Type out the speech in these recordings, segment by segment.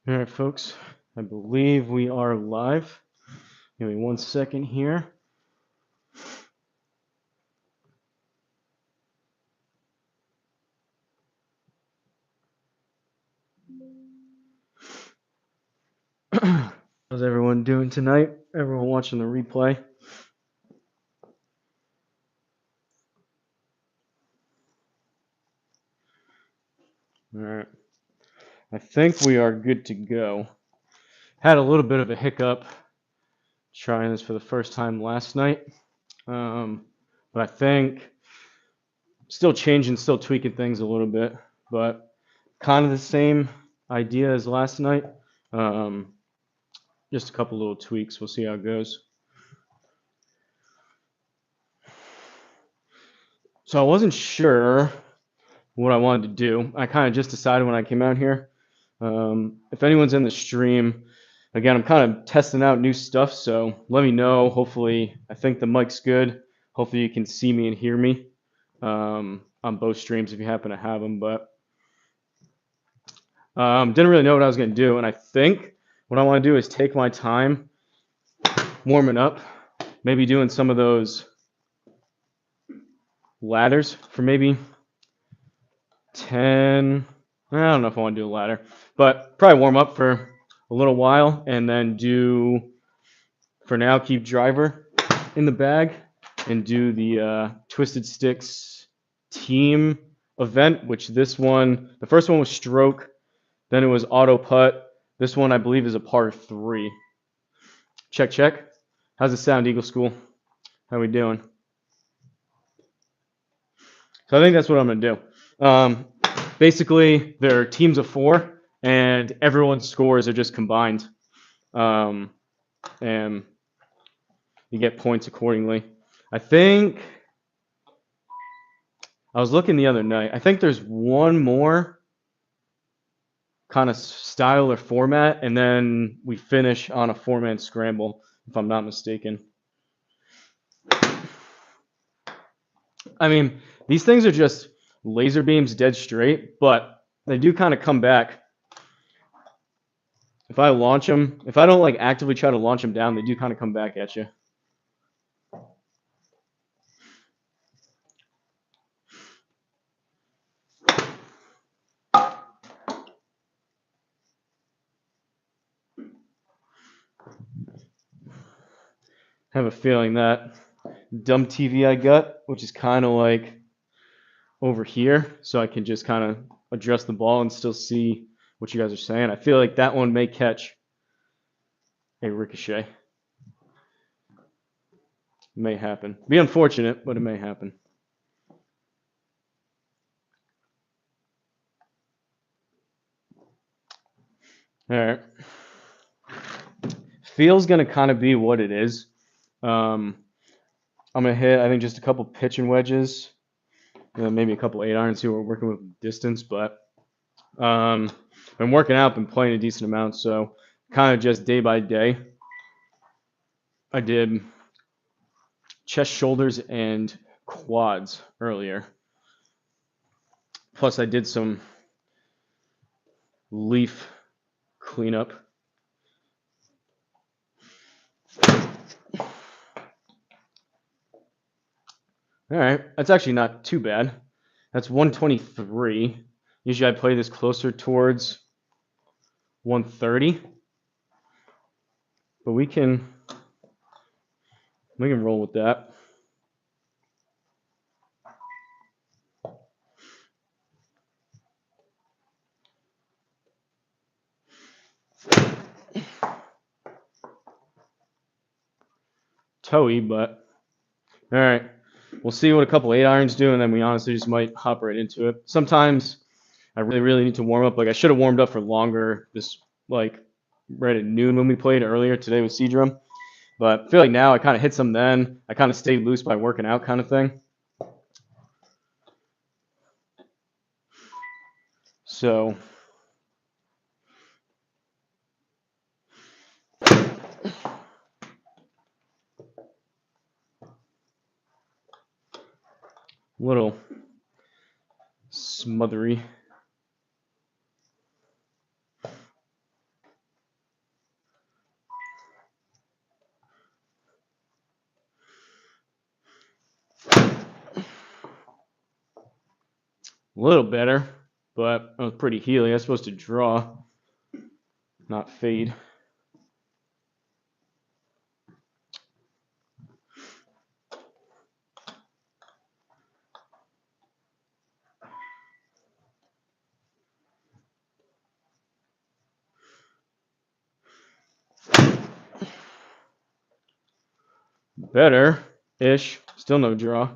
All right, folks, I believe we are live. Give me 1 second here. How's everyone doing tonight? Everyone watching the replay? All right. I think we are good to go. Had a little bit of a hiccup trying this for the first time last night. But I think still changing, still tweaking things a little bit, but kind of the same idea as last night. Just a couple little tweaks. We'll see how it goes. So I wasn't sure what I wanted to do. I kind of just decided when I came out here. If anyone's in the stream, again, I'm kind of testing out new stuff, so let me know. Hopefully, I think the mic's good. Hopefully, you can see me and hear me on both streams if you happen to have them. But didn't really know what I was going to do, and I think what I want to do is take my time warming up, maybe doing some of those ladders for maybe 10. I don't know if I want to do a ladder, but probably warm up for a little while and then do, for now, keep driver in the bag and do the Twisted Sticks team event, which this one, the first one was stroke, then it was auto putt. This one, I believe, is a par 3. Check, check. How's it sound, Eagle School? How we doing? So I think that's what I'm going to do. Basically, there are teams of 4, and everyone's scores are just combined. And you get points accordingly. I think I was looking the other night. I think there's one more kind of style or format, and then we finish on a 4-man scramble, if I'm not mistaken. I mean, these things are just laser beams dead straight, but they do kind of come back. If I launch them, if I don't like actively try to launch them down, they do kind of come back at you. I have a feeling that dumb TV I got, which is kind of like over here, so I can just kind of adjust the ball and still see what you guys are saying. I feel like that one may catch a ricochet. May happen. Be unfortunate, but it may happen. All right. Feel's going to kind of be what it is. I'm going to hit, I think, just a couple pitching wedges, maybe a couple 8-irons here. We're working with distance, but been working out, been playing a decent amount, so kind of just day by day. I did chest, shoulders, and quads earlier. Plus, I did some leaf cleanup. All right, that's actually not too bad. That's 123. Usually I play this closer towards 130, but we can roll with that. Toey, but all right. We'll see what a couple 8-irons do, and then we honestly just might hop right into it. Sometimes I really need to warm up. Like I should have warmed up for longer. This like right at noon when we played earlier today with Seadrum, but I feel like now I kind of hit some. Then I kind of stayed loose by working out, kind of thing. So. Little smothery. little better, but I was pretty healy. I was supposed to draw, not fade. Better-ish. Still no draw.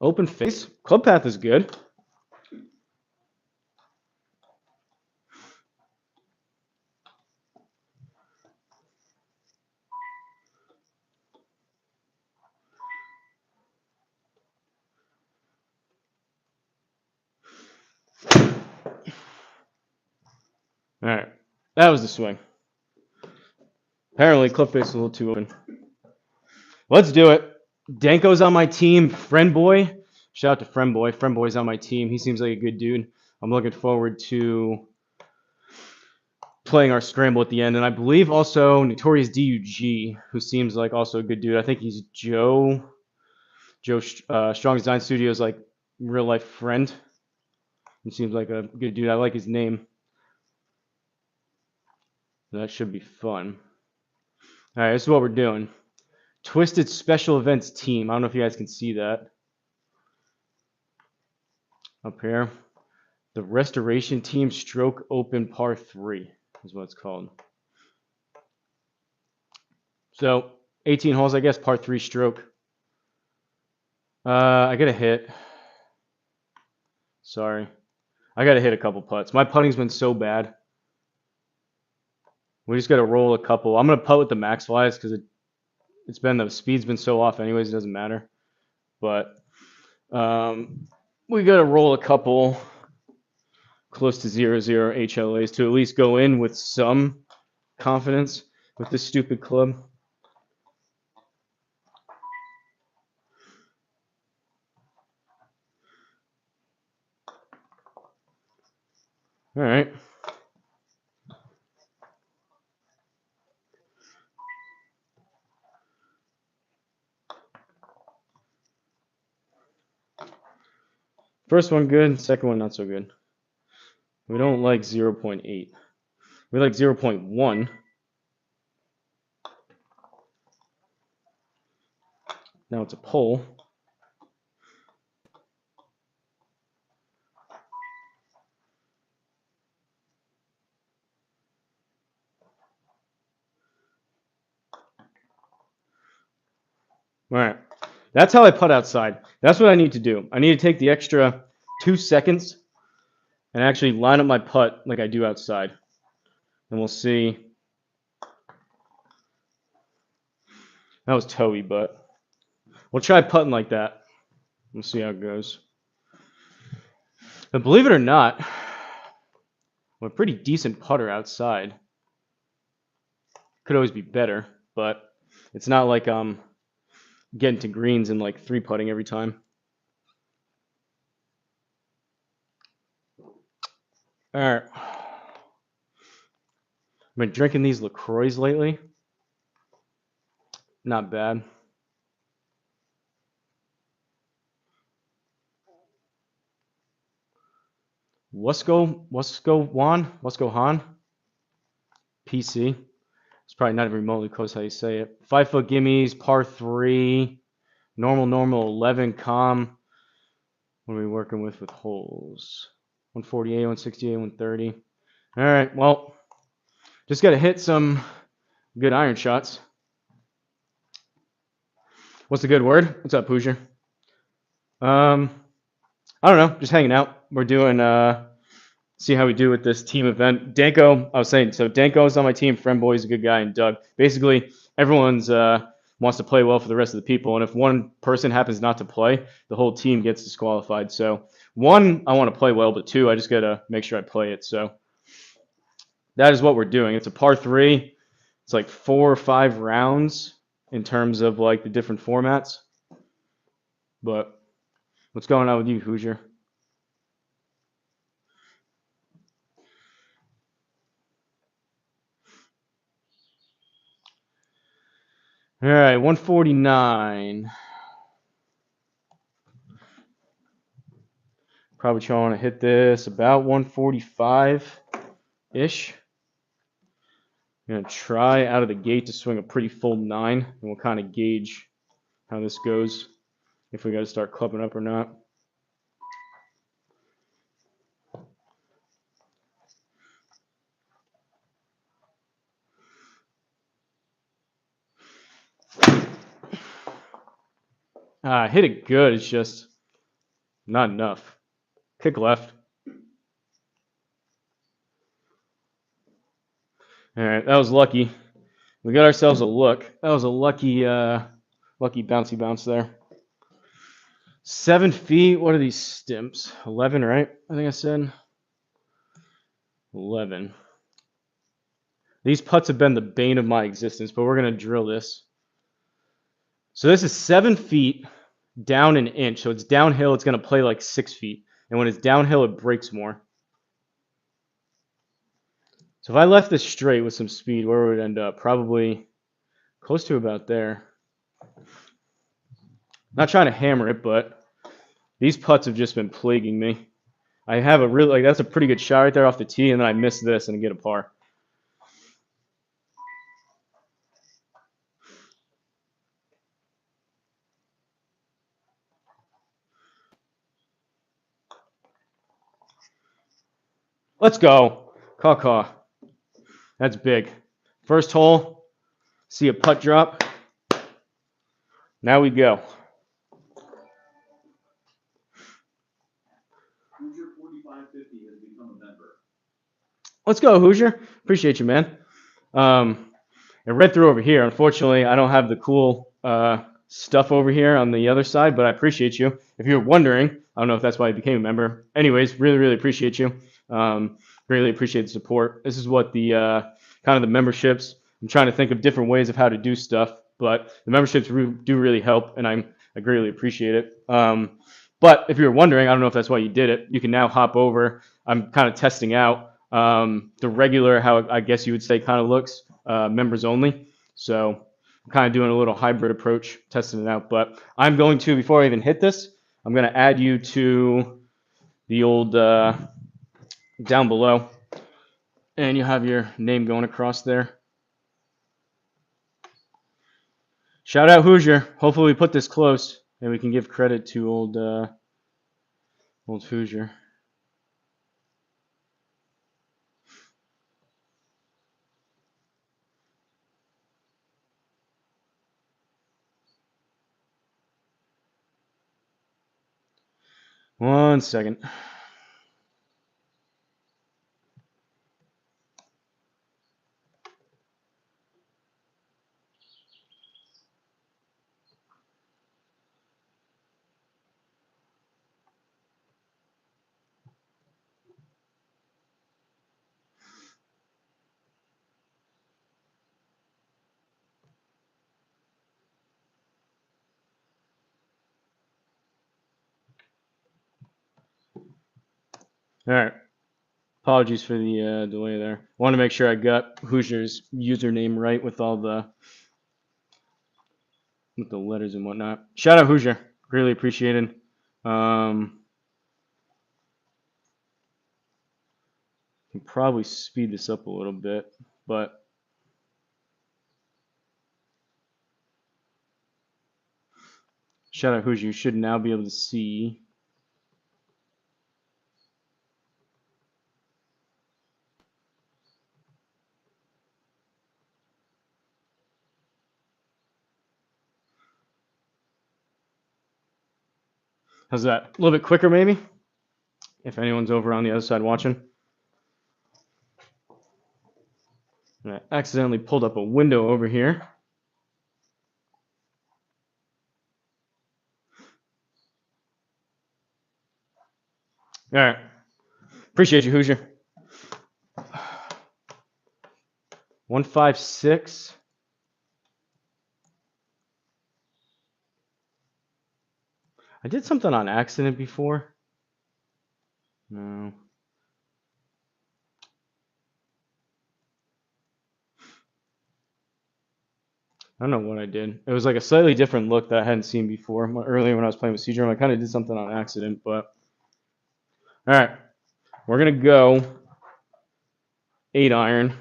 Open face. Club path is good. All right, that was the swing. Apparently, club face is a little too open. Let's do it. Danko's on my team. Friend boy. Shout out to Friend boy. Friend boy's on my team. He seems like a good dude. I'm looking forward to playing our scramble at the end. And I believe also Notorious DUG, who seems like also a good dude. I think he's Joe Strong Design Studios, like real life friend. He seems like a good dude. I like his name. That should be fun. All right, this is what we're doing. Twisted Special Events Team. I don't know if you guys can see that up here. The Restoration Team Stroke Open Par 3 is what it's called. So 18 holes, I guess, Par 3 stroke. I got a hit. Sorry. I got to hit a couple putts. My putting's been so bad. We just got to roll a couple. I'm going to putt with the max flies because it's been, the speed's been so off anyways, it doesn't matter. But we got to roll a couple close to 0-0 HLAs to at least go in with some confidence with this stupid club. All right. First one good, second one not so good. We don't like 0.8. We like 0.1. Now it's a pull. All right. That's how I putt outside. That's what I need to do. I need to take the extra 2 seconds and actually line up my putt like I do outside. And we'll see. That was toey, but we'll try putting like that. We'll see how it goes. But believe it or not, I'm a pretty decent putter outside. Could always be better, but it's not like I'm getting to greens and like 3 putting every time. All right. I've been drinking these LaCroix lately. Not bad. Wusko Han, PC. It's probably not even remotely close how you say it. 5 foot gimmies, par 3, normal 11 calm. What are we working with holes? 148, 168, 130. All right, well, just got to hit some good iron shots. What's the good word? What's up, Hoosier? I don't know, just hanging out. We're doing see how we do with this team event. Danko, I was saying, so Danko's on my team. Friend Boy's a good guy, and Doug. Basically, everyone's wants to play well for the rest of the people, and if one person happens not to play, the whole team gets disqualified. So, 1, I want to play well, but 2, I just got to make sure I play it. So, that is what we're doing. It's a par 3. It's like 4 or 5 rounds in terms of like the different formats. But what's going on with you, Hoosier? All right, 149. Probably trying to hit this about 145-ish. I'm going to try out of the gate to swing a pretty full 9, and we'll kind of gauge how this goes, if we got to start clubbing up or not. I hit it good, it's just not enough. Kick left. All right, that was lucky. We got ourselves a look. That was a lucky bouncy bounce there. 7 feet. What are these stimps? 11, right? I think I said 11. These putts have been the bane of my existence, but we're gonna drill this. So this is 7 feet down an inch. So it's downhill. It's gonna play like 6 feet, and when it's downhill, it breaks more. So if I left this straight with some speed, where would it end up? Probably close to about there. Not trying to hammer it, but these putts have just been plaguing me. I have a really, that's a pretty good shot right there off the tee, and then I miss this and get a par. Let's go. Caw. That's big. First hole, see a putt drop. Now we go. Hoosier 4550 has become a member. Let's go, Hoosier. Appreciate you, man. I read through over here. Unfortunately, I don't have the cool stuff over here on the other side, but I appreciate you. If you're wondering, I don't know if that's why you became a member. Anyways, really appreciate you. Really appreciate the support. This is what the kind of the memberships. I'm trying to think of different ways of how to do stuff, but the memberships do really help, and I greatly appreciate it. But if you're wondering, I don't know if that's why you did it. You can now hop over. I'm kind of testing out the regular, how I guess you would say, kind of looks, members only. So I'm kind of doing a little hybrid approach, testing it out. But I'm going to, before I even hit this, I'm going to add you to the old down below, and you have your name going across there. Shout out Hoosier. Hopefully we put this close, and we can give credit to old Hoosier. One second. All right. Apologies for the delay there. I want to make sure I got Hoosier's username right with all the letters and whatnot. Shout out Hoosier. Really appreciated. Can probably speed this up a little bit, but shout out Hoosier. You should now be able to see. How's that? A little bit quicker, maybe? If anyone's over on the other side watching. I accidentally pulled up a window over here. All right. Appreciate you, Hoosier. 156. I did something on accident before. No. I don't know what I did. It was like a slightly different look that I hadn't seen before. Earlier when I was playing with C-Drum, I kind of did something on accident, but... All right. We're going to go 8-iron.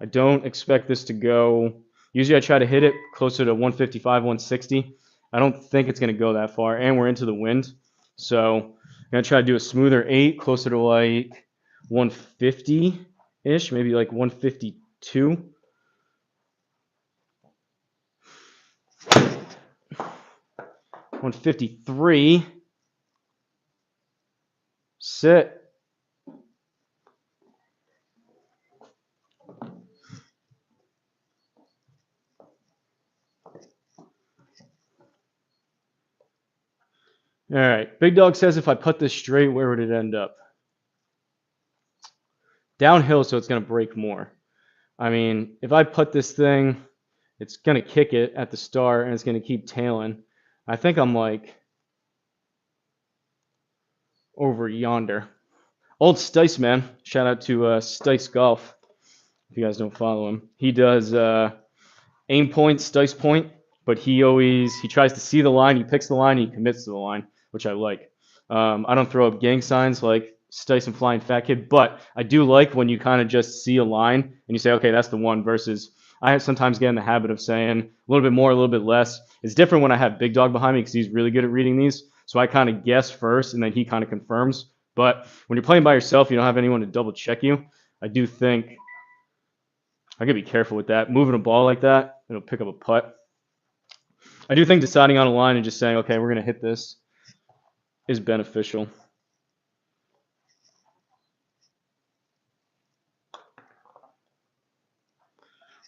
I don't expect this to go... Usually I try to hit it closer to 155, 160. I don't think it's going to go that far, and we're into the wind. So I'm going to try to do a smoother 8, closer to like 150-ish, maybe like 152. 153. Sit. All right. Big Dog says if I put this straight, where would it end up? Downhill, so it's going to break more. I mean, if I put this thing, it's going to kick it at the start, and it's going to keep tailing. I think I'm like over yonder. Old Stice, man. Shout out to Stice Golf. If you guys don't follow him. He does aim point, Stice point, but he tries to see the line, he picks the line, he commits to the line, which I like. I don't throw up gang signs like Stice and Flying Fat Kid, but I do like when you kind of just see a line and you say, okay, that's the one, versus I sometimes get in the habit of saying a little bit more, a little bit less. It's different when I have Big Dog behind me because he's really good at reading these. So I kind of guess first and then he kind of confirms. But when you're playing by yourself, you don't have anyone to double check you. I do think I gotta be careful with that. Moving a ball like that, it'll pick up a putt. I do think deciding on a line and just saying, okay, we're gonna hit this is beneficial.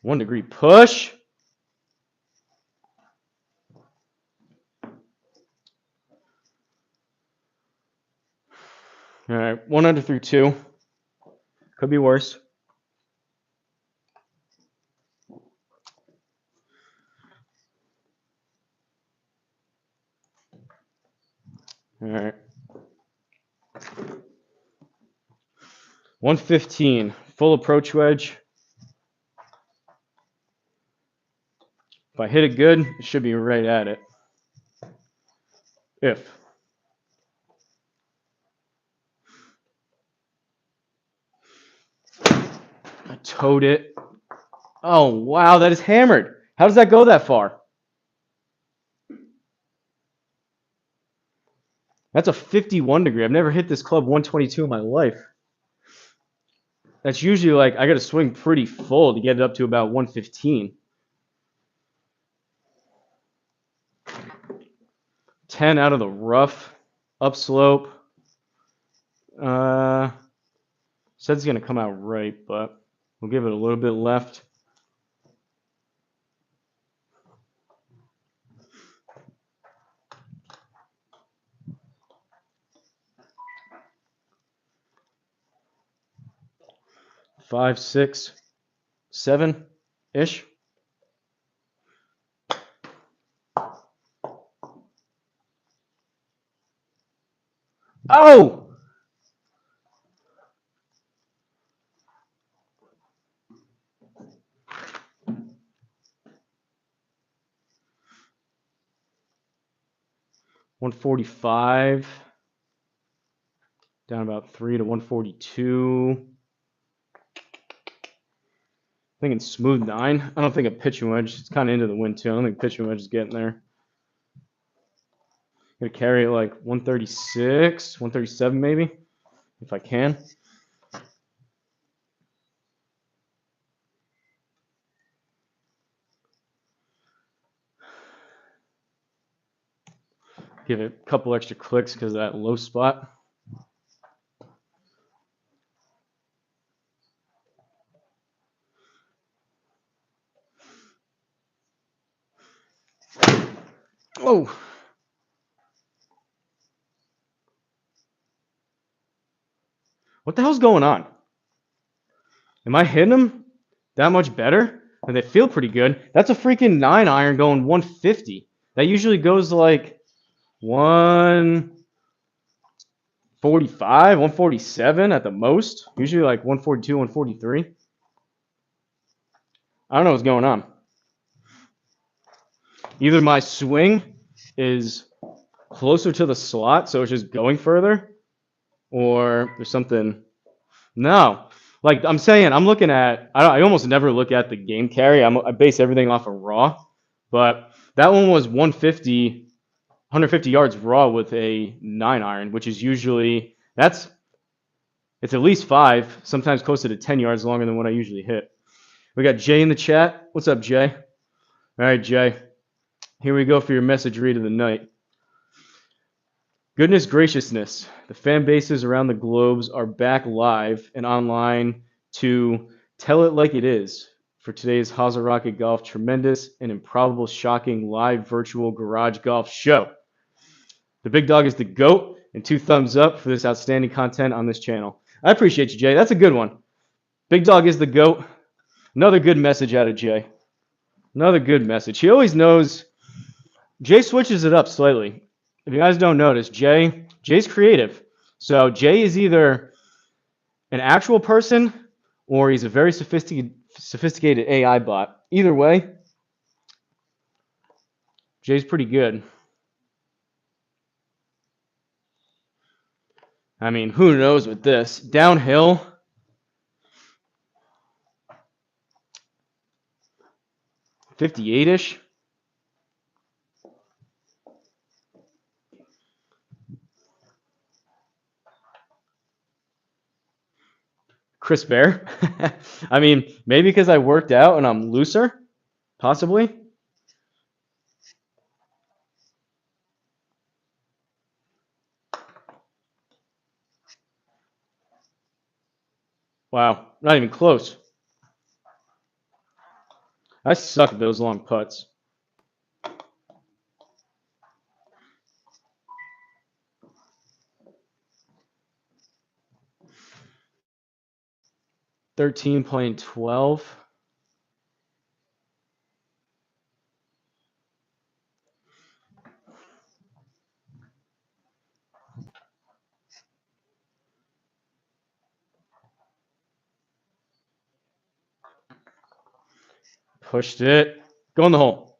One degree push. All right, 1 under through 2. Could be worse. All right. 115, full approach wedge. If I hit it good, it should be right at it. If. I towed it. Oh, wow, that is hammered. How does that go that far? That's a 51 degree. I've never hit this club 122 in my life. That's usually like I got to swing pretty full to get it up to about 115. 10 out of the rough, upslope. Said it's going to come out right, but we'll give it a little bit left. Five, 6, 7-ish. Oh! $145. Down about 3 to 142. Thinking smooth 9. I don't think a pitching wedge. It's kind of into the wind too. I don't think pitching wedge is getting there. Gonna carry it like 136, 137 maybe, if I can. Give it a couple extra clicks because of that low spot. Oh! What the hell's going on? Am I hitting them that much better? And they feel pretty good. That's a freaking 9-iron going 150. That usually goes like 145, 147 at the most. Usually like 142, 143. I don't know what's going on. Either my swing is closer to the slot, so it's just going further, or there's something. No, like I'm saying, I'm looking at. I almost never look at the game carry. I base everything off of raw, but that one was 150, 150 yards raw with a 9-iron, which is usually it's at least 5, sometimes closer to 10 yards longer than what I usually hit. We got Jay in the chat. What's up, Jay? All right, Jay. Here we go for your message read of the night. Goodness graciousness, the fan bases around the globes are back live and online to tell it like it is for today's Hosel Rocket Golf tremendous and improbable shocking live virtual garage golf show. The big dog is the GOAT, and 2 thumbs up for this outstanding content on this channel. I appreciate you, Jay. That's a good one. Big dog is the GOAT. Another good message out of Jay. Another good message. He always knows. Jay switches it up slightly. If you guys don't notice, Jay's creative. So Jay is either an actual person or he's a very sophisticated AI bot. Either way, Jay's pretty good. I mean, who knows with this? Downhill. $58-ish. Chris Bear. I mean, maybe because I worked out and I'm looser, possibly. Wow, not even close. I suck at those long putts. $13 playing $12. Pushed it. Go in the hole.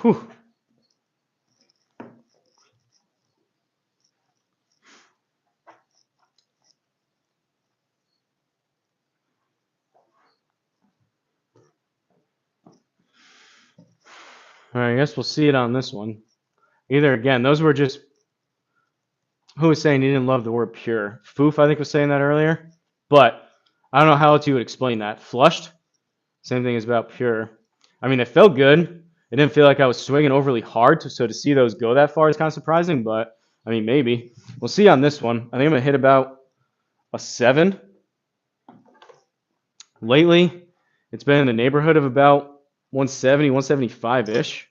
Whew. All right, I guess we'll see it on this one. Either again, those were just. Who was saying he didn't love the word pure? Foof, I think, was saying that earlier. But I don't know how else you would explain that. Flushed? Same thing as about pure. I mean, it felt good. It didn't feel like I was swinging overly hard, so to see those go that far is kind of surprising, but I mean, maybe. We'll see on this one. I think I'm going to hit about a 7. Lately, it's been in the neighborhood of about 170, 175-ish.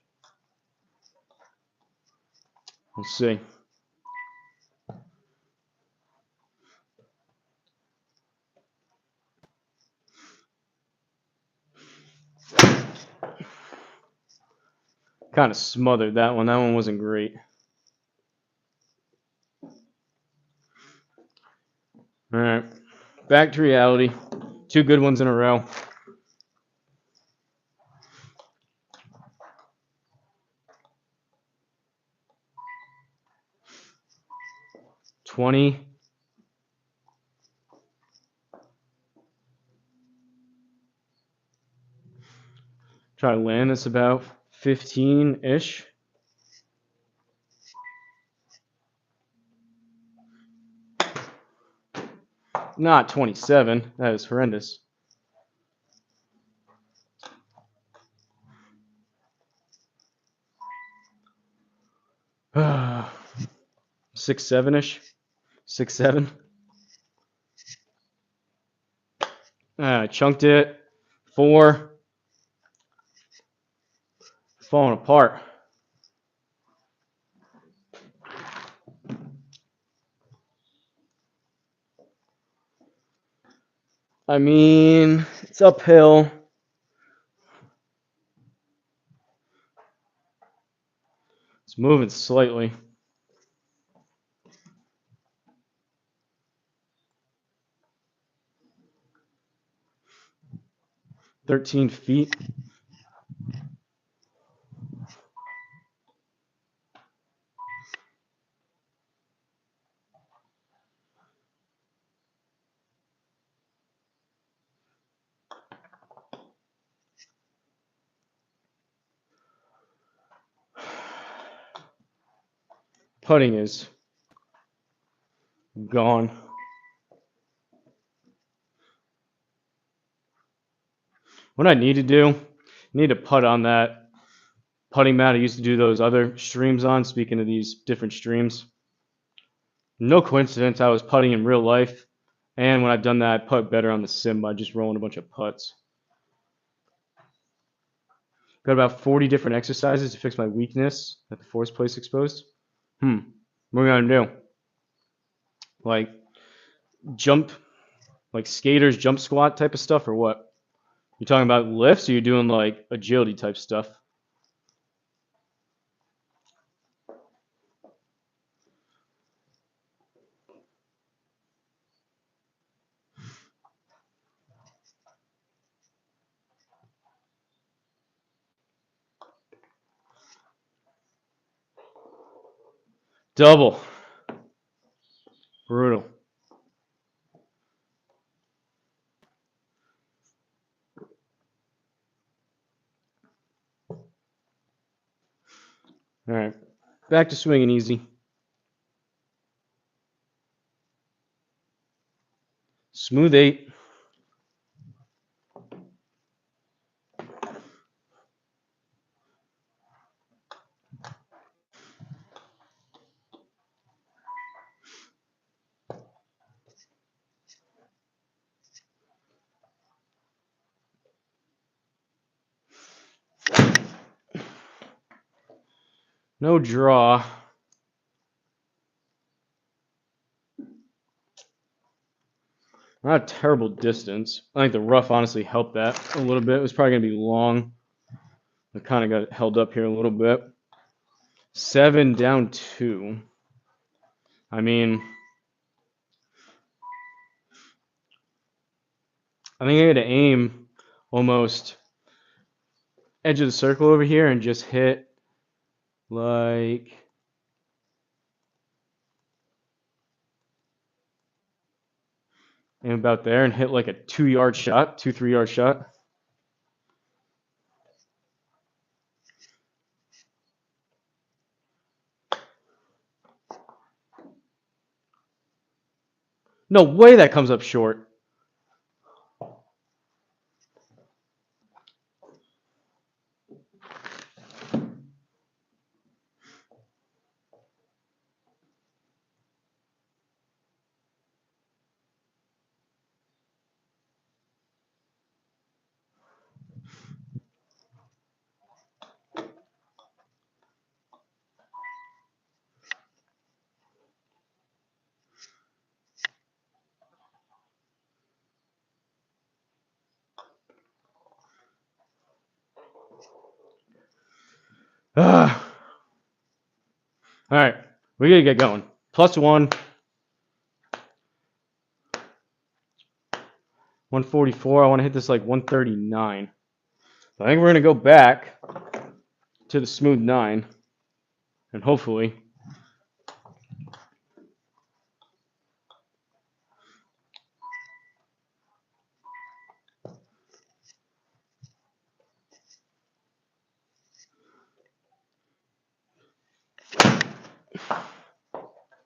We'll see. Kind of smothered that one. That one wasn't great. All right. Back to reality. 2 good ones in a row. $20. Try to land this about 15-ish. Not 27. That is horrendous. Uh, 6, 7-ish. 6, 7. Chunked it. 4. Falling apart. I mean, it's uphill. It's moving slightly. 13 feet. Putting is gone. What I need to do, I need to putt on that putting mat I used to do those other streams on. Speaking of these different streams, no coincidence, I was putting in real life, and when I've done that, I putt better on the sim by just rolling a bunch of putts. Got about 40 different exercises to fix my weakness at the force place exposed. What are we gonna do? Like jump, like skaters jump squat type of stuff, or what? You talking about lifts, or you doing like agility type stuff? Double. Brutal. All right, back to swinging easy. Smooth 8. No draw. Not a terrible distance. I think the rough honestly helped that a little bit. It was probably going to be long. I kind of got held up here a little bit. 7 down 2. I mean, I think I had to aim almost edge of the circle over here and just hit like aim about there and hit like a 2-yard shot, 2-3 yard shot. No way that comes up short. All right, we gotta get going. +1. 144. I want to hit this like 139. So I think we're gonna go back to the smooth 9, and hopefully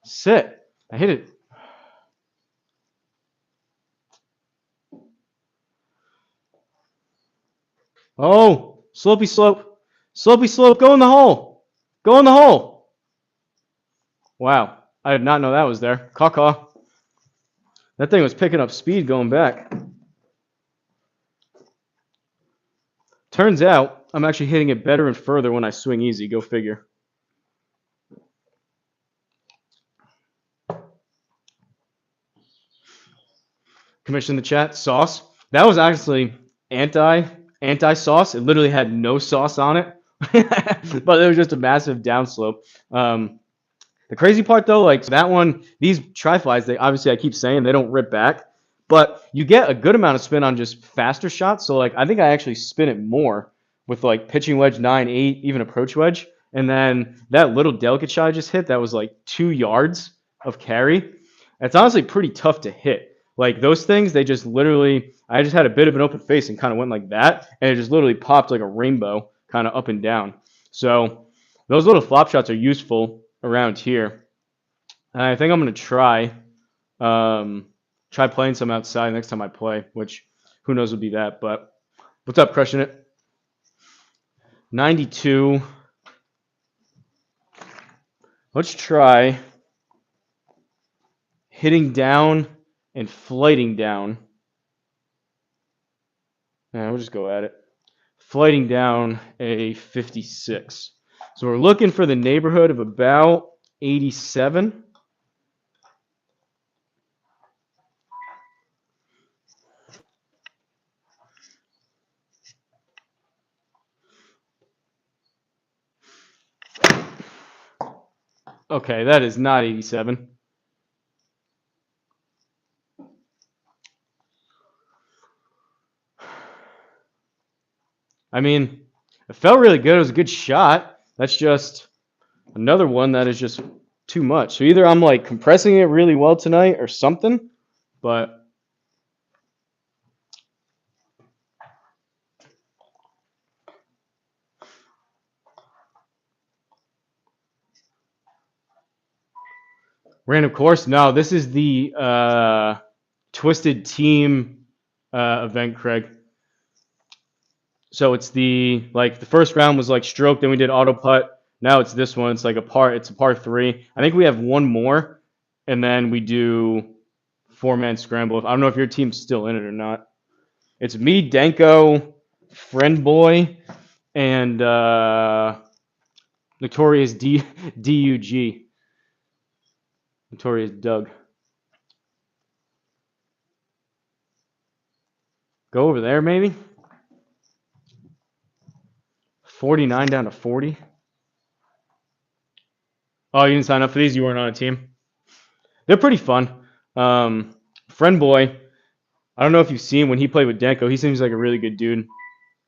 sit. I hit it. Oh, slopey slope. Slopey slope. Go in the hole. Go in the hole. Wow. I did not know that was there. Caw-caw. That thing was picking up speed going back. Turns out I'm actually hitting it better and further when I swing easy. Go figure. Commission in the chat. Sauce. That was actually anti sauce. It literally had no sauce on it. but it was just a massive downslope. The crazy part though, like that one, these tri-flies, they obviously I keep saying they don't rip back, but you get a good amount of spin on just faster shots. So like I think I actually spin it more with like pitching wedge 9-8, even approach wedge, and then that little delicate shot I just hit that was like 2 yards of carry. It's honestly pretty tough to hit. Like those things, they just literally, I just had a bit of an open face and kind of went like that, and it just literally popped like a rainbow, kind of up and down. So those little flop shots are useful around here. And I think I'm gonna try playing some outside next time I play, which who knows would be that. But what's up, crushing it? 92. Let's try hitting down and flighting down. Yeah, we'll just go at it. Flighting down a 56. So we're looking for the neighborhood of about 87. Okay, that is not 87. I mean, it felt really good. It was a good shot. That's just another one that is just too much. So either I'm like compressing it really well tonight or something, but random course. No, this is the Twisted Team event, Craig. So it's the first round was like stroke, then we did auto putt. Now it's this one. It's like it's a par 3. I think we have one more, and then we do 4-man scramble. I don't know if your team's still in it or not. It's me, Danko, Friend Boy, and Notorious DUG. Notorious Doug. Go over there, maybe. 49 down to 40. Oh, you didn't sign up for these? You weren't on a team? They're pretty fun. Friend Boy, I don't know if you've seen when he played with Danko. He seems like a really good dude.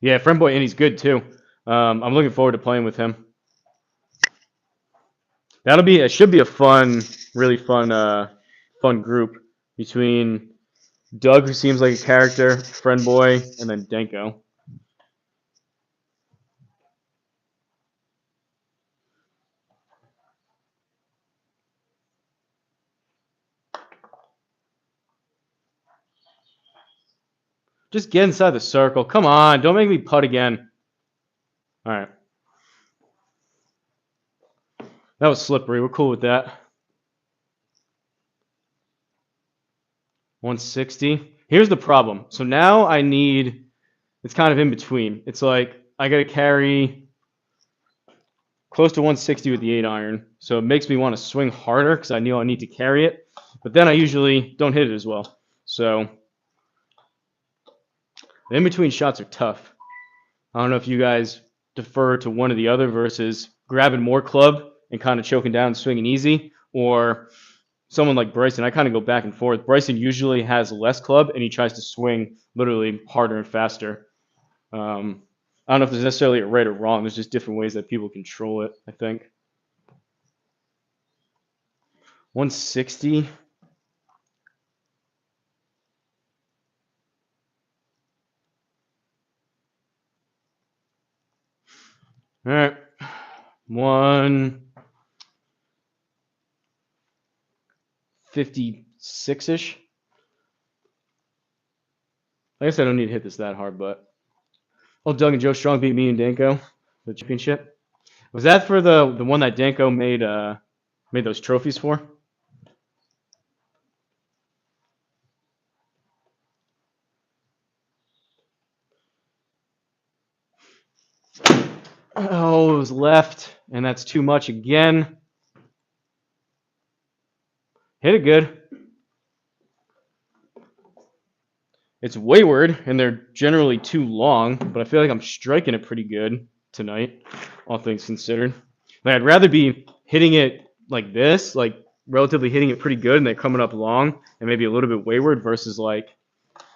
Yeah, Friend Boy, and he's good too. I'm looking forward to playing with him. It should be a fun, really fun group between Doug, who seems like a character, Friend Boy, and then Danko. Just get inside the circle. Come on, don't make me putt again. All right. That was slippery. We're cool with that. 160. Here's the problem. So now it's kind of in between. It's like I got to carry close to 160 with the 8-iron. So it makes me want to swing harder because I know I need to carry it. But then I usually don't hit it as well. So the in-between shots are tough. I don't know if you guys defer to one or the other versus grabbing more club and kind of choking down and swinging easy, or someone like Bryson. I kind of go back and forth. Bryson usually has less club and he tries to swing literally harder and faster. I don't know if there's necessarily a right or wrong. There's just different ways that people control it, I think. 160. All right. 156-ish. I guess I don't need to hit this that hard, but Doug and Joe Strong beat me and Danko for the championship. Was that for the one that Danko made those trophies for? Oh, it was left, and that's too much again. Hit it good. It's wayward, and they're generally too long, but I feel like I'm striking it pretty good. tonight, all things considered. Like, I'd rather be hitting it like this, like relatively hitting it pretty good, and then coming up long and maybe a little bit wayward versus like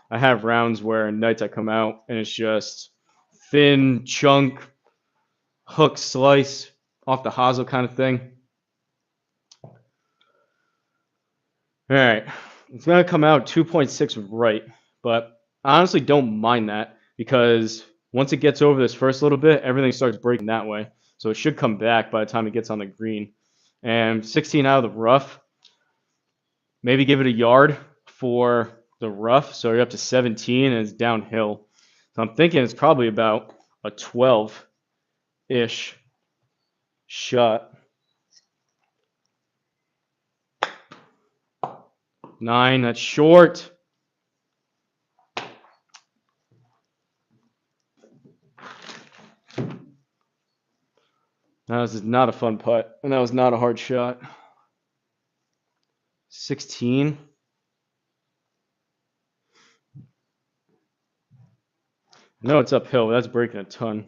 I have rounds where nights I come out and it's just thin chunk hook slice off the hosel kind of thing. All right, it's gonna come out 2.6 right, but I honestly don't mind that because once it gets over this first little bit, everything starts breaking that way. So it should come back by the time it gets on the green. And 16 out of the rough, maybe give it a yard for the rough, so you're up to 17 and it's downhill. So I'm thinking it's probably about a 12-ish shot. 9, that's short. Now, this is not a fun putt, and that was not a hard shot. 16. No, it's uphill. That's breaking a ton.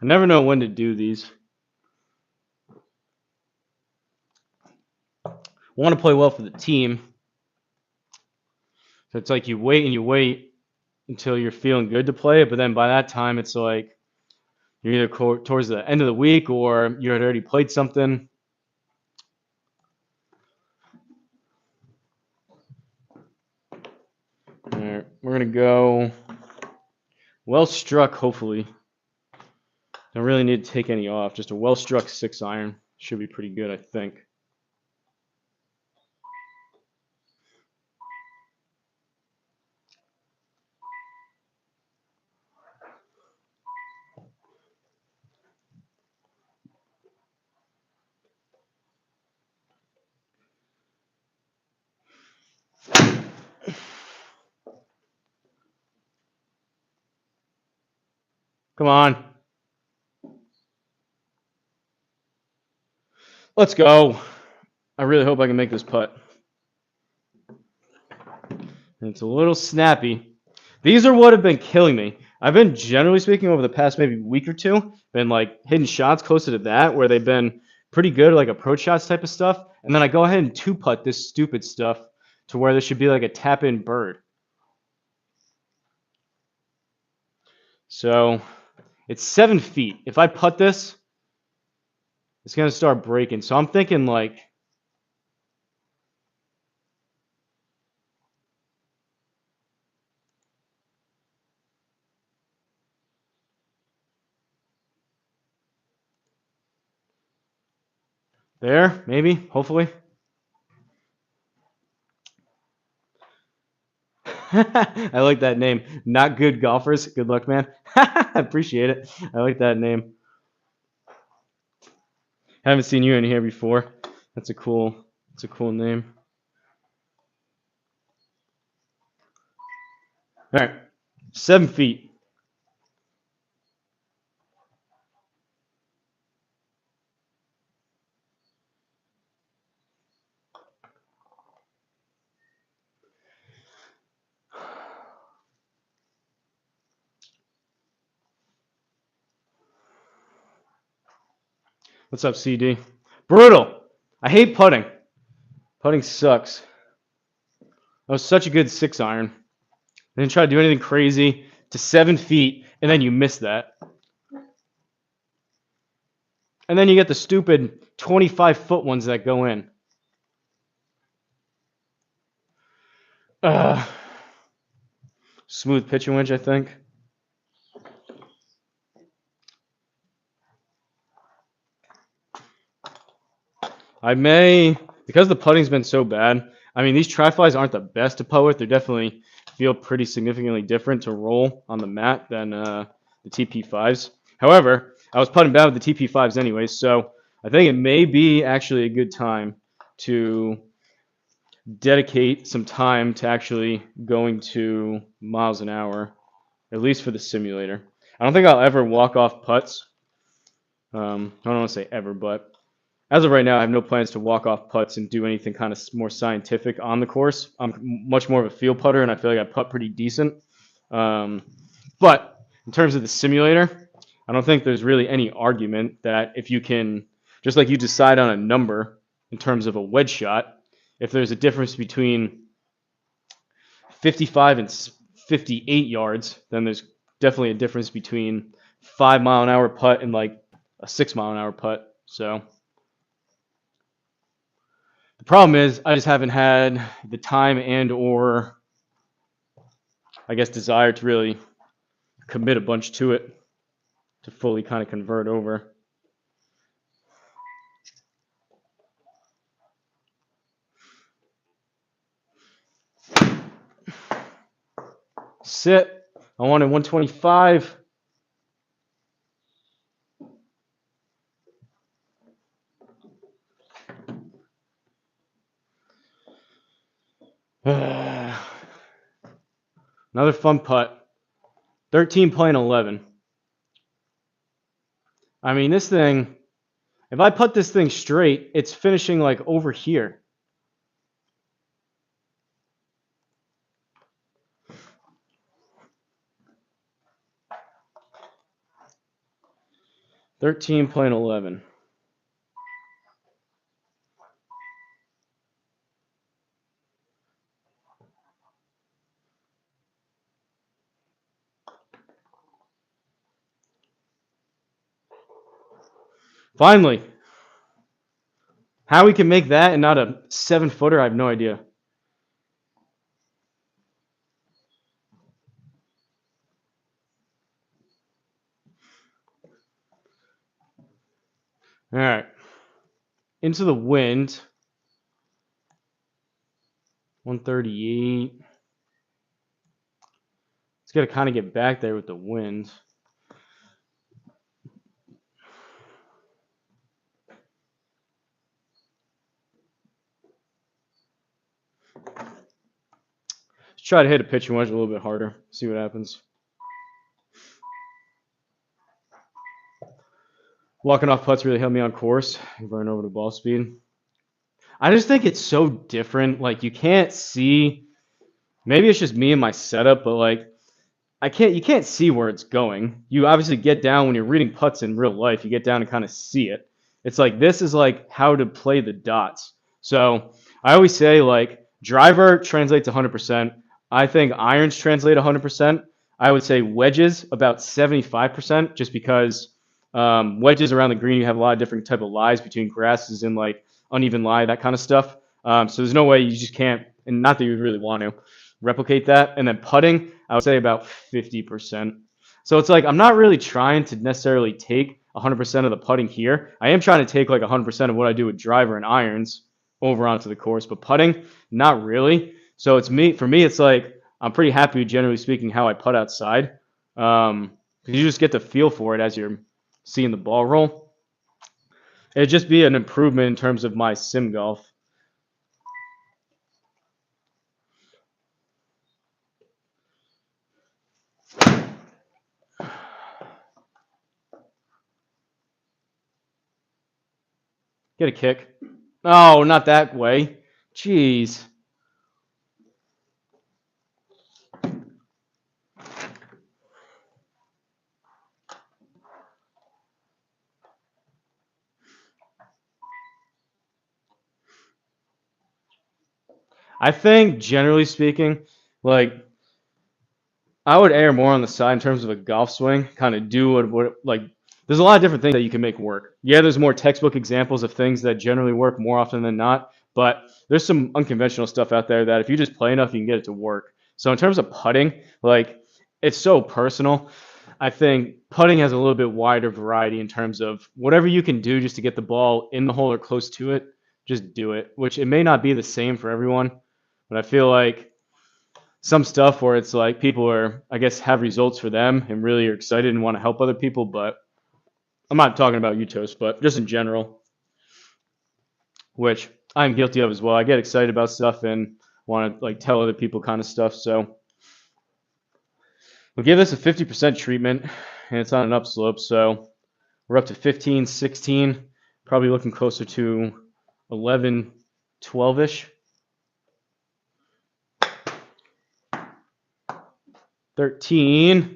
I never know when to do these. I want to play well for the team. So it's like you wait and you wait until you're feeling good to play it, but then by that time it's like you're either towards the end of the week or you had already played something. All right, we're going to go well struck, hopefully. Don't really need to take any off. Just a well struck 6 iron. Should be pretty good, I think. Come on. Let's go. I really hope I can make this putt. It's a little snappy. These are what have been killing me. I've been, generally speaking, over the past maybe week or two, been like hitting shots closer to that where they've been pretty good, like approach shots type of stuff. And then I go ahead and 2-putt this stupid stuff to where this should be like a tap-in bird. So it's 7 feet. If I putt this, it's going to start breaking. So I'm thinking like there, maybe, hopefully. I like that name. Not good golfers. Good luck, man. I appreciate it. I like that name. Haven't seen you in here before. That's a cool name. All right, 7 feet. What's up, CD? Brutal. I hate putting. Putting sucks. That was such a good 6 iron. I didn't try to do anything crazy to 7 feet, and then you miss that. And then you get the stupid 25-foot ones that go in. Smooth pitching wedge, I think. I may, because the putting's been so bad, I mean, these tri-flies aren't the best to putt with. They definitely feel pretty significantly different to roll on the mat than the TP5s. However, I was putting bad with the TP5s anyways, so I think it may be actually a good time to dedicate some time to actually going to miles an hour, at least for the simulator. I don't think I'll ever walk off putts. I don't want to say ever, but as of right now, I have no plans to walk off putts and do anything kind of more scientific on the course. I'm much more of a field putter, and I feel like I putt pretty decent. But in terms of the simulator, I don't think there's really any argument that if you can, just like you decide on a number in terms of a wedge shot, if there's a difference between 55 and 58 yards, then there's definitely a difference between 5 mile an hour putt and like a 6 mile an hour putt. So the problem is I just haven't had the time and or I guess desire to really commit a bunch to it to fully kind of convert over. Sit. I wanted 125. Another fun putt. 13 playing 11. I mean, this thing, if I put this thing straight, it's finishing like over here. $13.11. Finally, how we can make that and not a 7-footer, I have no idea. All right. Into the wind. 138. It's got to kind of get back there with the wind. Let's try to hit a pitching wedge a little bit harder. See what happens. Walking off putts really helped me on course. Burn over the ball speed. I just think it's so different. Like you can't see. Maybe it's just me and my setup, but like you can't see where it's going. You obviously get down when you're reading putts in real life. You get down and kind of see it. It's like this is like how to play the dots. So I always say like driver translates 100%. I think irons translate 100%. I would say wedges about 75%, just because wedges around the green you have a lot of different type of lies between grasses and like uneven lie, that kind of stuff. So there's no way you just can't, and not that you would really want to replicate that. And then putting, I would say about 50%. So it's like I'm not really trying to necessarily take 100% of the putting here. I am trying to take like 100% of what I do with driver and irons over onto the course, but putting, not really. So it's me. For me, it's like I'm pretty happy, generally speaking, how I putt outside. Because you just get the feel for it as you're seeing the ball roll. It'd just be an improvement in terms of my sim golf. Get a kick. Oh, not that way. Jeez. I think, generally speaking, like I would err more on the side in terms of a golf swing. Kind of do what like. There's a lot of different things that you can make work. Yeah, there's more textbook examples of things that generally work more often than not, but there's some unconventional stuff out there that if you just play enough, you can get it to work. So in terms of putting, like it's so personal. I think putting has a little bit wider variety in terms of whatever you can do just to get the ball in the hole or close to it, just do it. Which it may not be the same for everyone, but I feel like some stuff where it's like people are, I guess, have results for them and really are excited and want to help other people, but I'm not talking about you, Toast, but just in general, which I'm guilty of as well. I get excited about stuff and want to like tell other people kind of stuff. So we'll give this a 50% treatment, and it's on an upslope. So we're up to 15, 16, probably looking closer to 11, 12-ish. 13.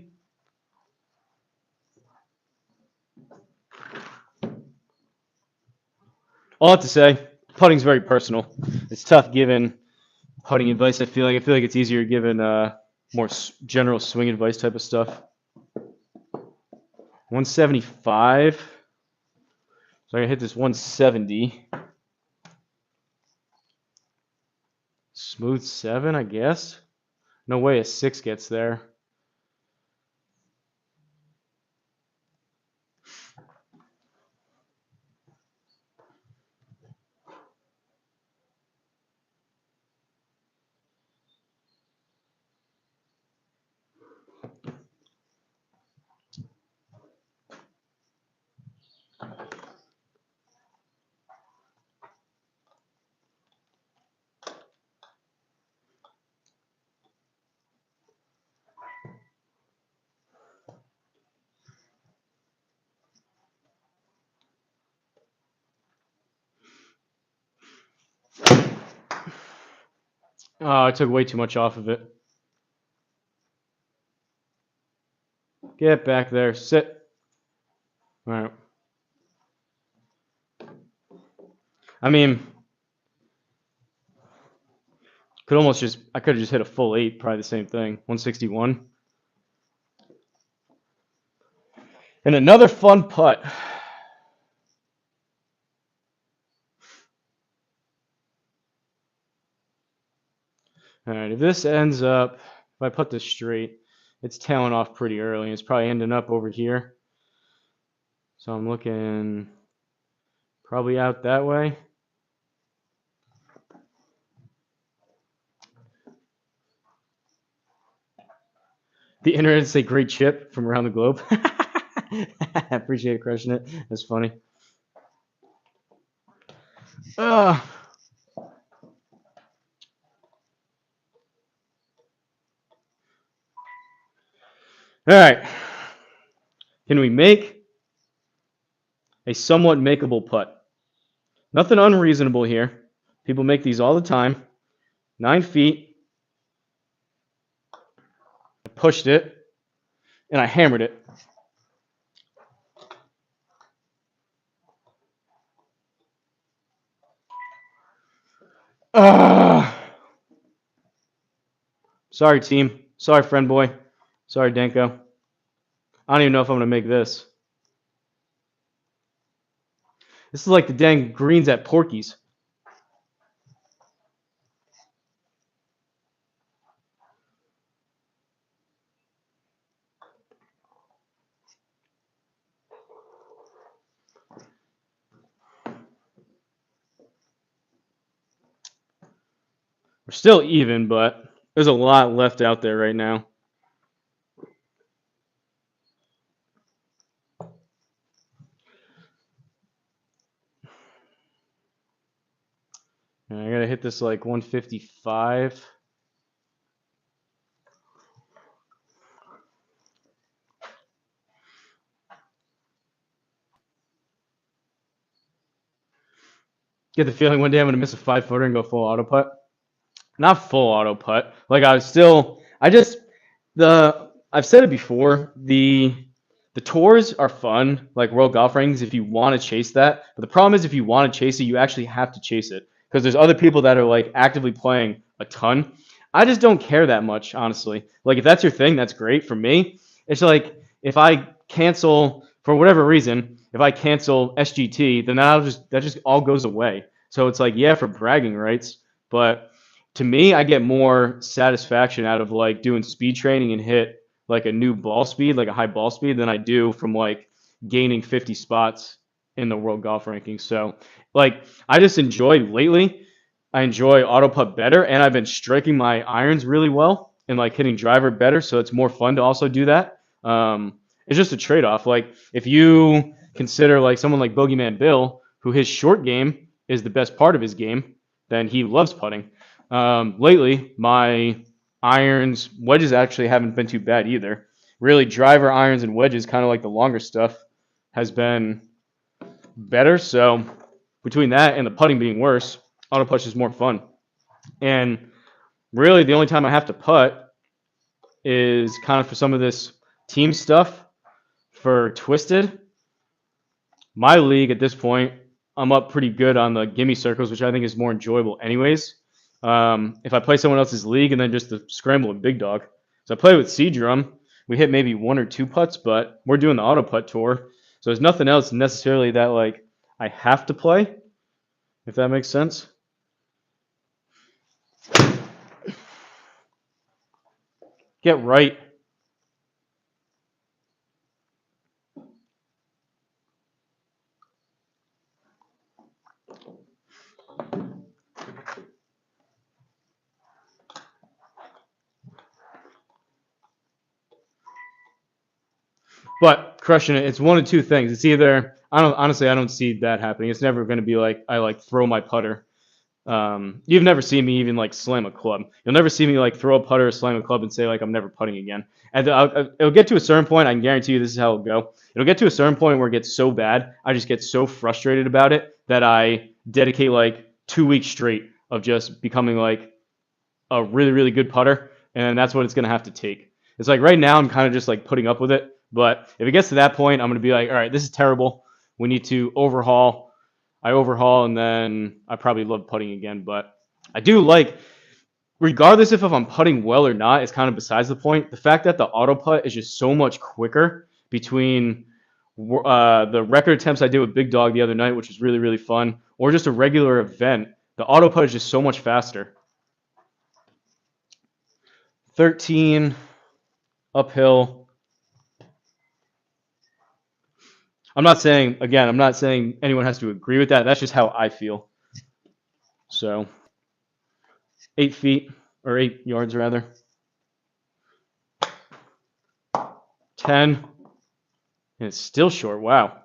All I have to say, putting's very personal. It's tough giving putting advice. I feel like it's easier giving more general swing advice type of stuff. 175. So I can hit this 170. Smooth 7, I guess. No way a 6 gets there. Oh, I took way too much off of it. Get back there. Sit. All right. I mean, I could have just hit a full 8, probably the same thing. 161. And another fun putt. All right, if this ends up, if I put this straight, it's tailing off pretty early. It's probably ending up over here. So I'm looking probably out that way. The internet say great chip from around the globe. I appreciate crushing it. That's funny. All right. Can we make a somewhat makeable putt? Nothing unreasonable here. People make these all the time. 9 feet. I pushed it, and I hammered it. Sorry, team. Sorry, friend boy. Sorry, Danko. I don't even know if I'm going to make this. This is like the dang greens at Porky's. We're still even, but there's a lot left out there right now. And I got to hit this like 155. Get the feeling one day I'm going to miss a 5-footer and go full auto putt. Not full auto putt. Like I've said it before, the tours are fun, like World Golf Rankings, if you want to chase that. But the problem is if you want to chase it, you actually have to chase it because there's other people that are like actively playing a ton. I just don't care that much, honestly. Like if that's your thing, that's great. For me, it's like if I cancel for whatever reason, if I cancel SGT, then that just all goes away. So it's like, yeah, for bragging rights, but to me, I get more satisfaction out of like doing speed training and hit like a new ball speed, like a high ball speed, than I do from like gaining 50 spots in the world golf rankings. So like I just enjoy lately. I enjoy auto putt better, and I've been striking my irons really well and like hitting driver better. So it's more fun to also do that. It's just a trade off. Like if you consider like someone like Bogeyman Bill, who his short game is the best part of his game, then he loves putting. Lately, my irons, wedges actually haven't been too bad either. Really, driver irons and wedges, kind of like the longer stuff, has been better. So between that and the putting being worse, auto putt is more fun. And really, the only time I have to putt is kind of for some of this team stuff for Twisted. My league at this point, I'm up pretty good on the gimme circles, which I think is more enjoyable, anyways. If I play someone else's league and then just the scramble and big dog. So I play with C Drum. We hit maybe 1 or 2 putts, but we're doing the auto putt tour. So there's nothing else necessarily that like I have to play, if that makes sense. Get right. But crushing it, it's one of two things. It's either I don't see that happening. It's never going to be like I like throw my putter. You've never seen me even like slam a club. You'll never see me like throw a putter or slam a club and say like I'm never putting again. And it'll get to a certain point. I can guarantee you this is how it'll go. It'll get to a certain point where it gets so bad, I just get so frustrated about it that I dedicate like 2 weeks straight of just becoming like a really really good putter, and that's what it's gonna have to take. It's like right now I'm kind of just like putting up with it, but if it gets to that point, I'm gonna be like, all right, this is terrible. We need to overhaul. I overhaul, and then I probably love putting again. But I do like, regardless if I'm putting well or not, it's kind of besides the point. The fact that the auto putt is just so much quicker between the record attempts I did with Big Dog the other night, which was really really fun, or just a regular event. The auto putt is just so much faster. 13 uphill. I'm not saying anyone has to agree with that. That's just how I feel. So 8 feet or 8 yards rather. 10, and it's still short. Wow.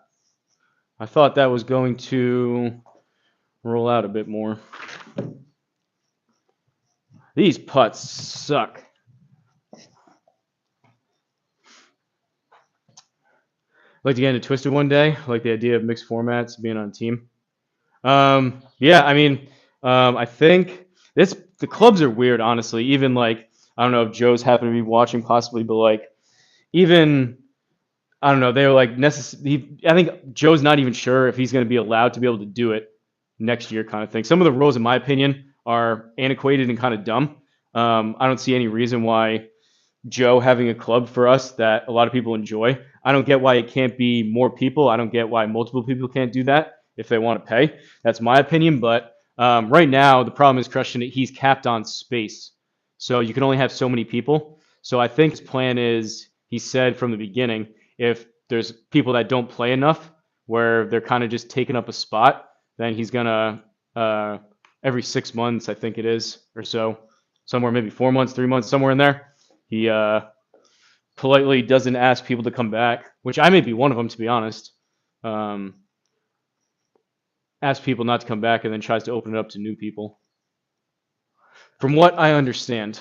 I thought that was going to roll out a bit more. These putts suck. Like to get into Twisted one day. I like the idea of mixed formats, being on a team. Yeah, I mean, I think the clubs are weird, honestly. Even like I don't know if Joe's happened to be watching possibly, but like even I don't know. They were like I think Joe's not even sure if he's going to be allowed to be able to do it next year, kind of thing. Some of the rules, in my opinion, are antiquated and kind of dumb. I don't see any reason why Joe having a club for us that a lot of people enjoy. I don't get why it can't be more people. I don't get why multiple people can't do that if they want to pay. That's my opinion. But right now, the problem is crushing it. He's capped on space, so you can only have so many people. So I think his plan is, he said from the beginning, if there's people that don't play enough, where they're kind of just taking up a spot, then he's gonna every 6 months, I think it is, or so, somewhere maybe 4 months, 3 months, somewhere in there, he politely doesn't ask people to come back, which I may be one of them, to be honest. Asks people not to come back and then tries to open it up to new people. From what I understand.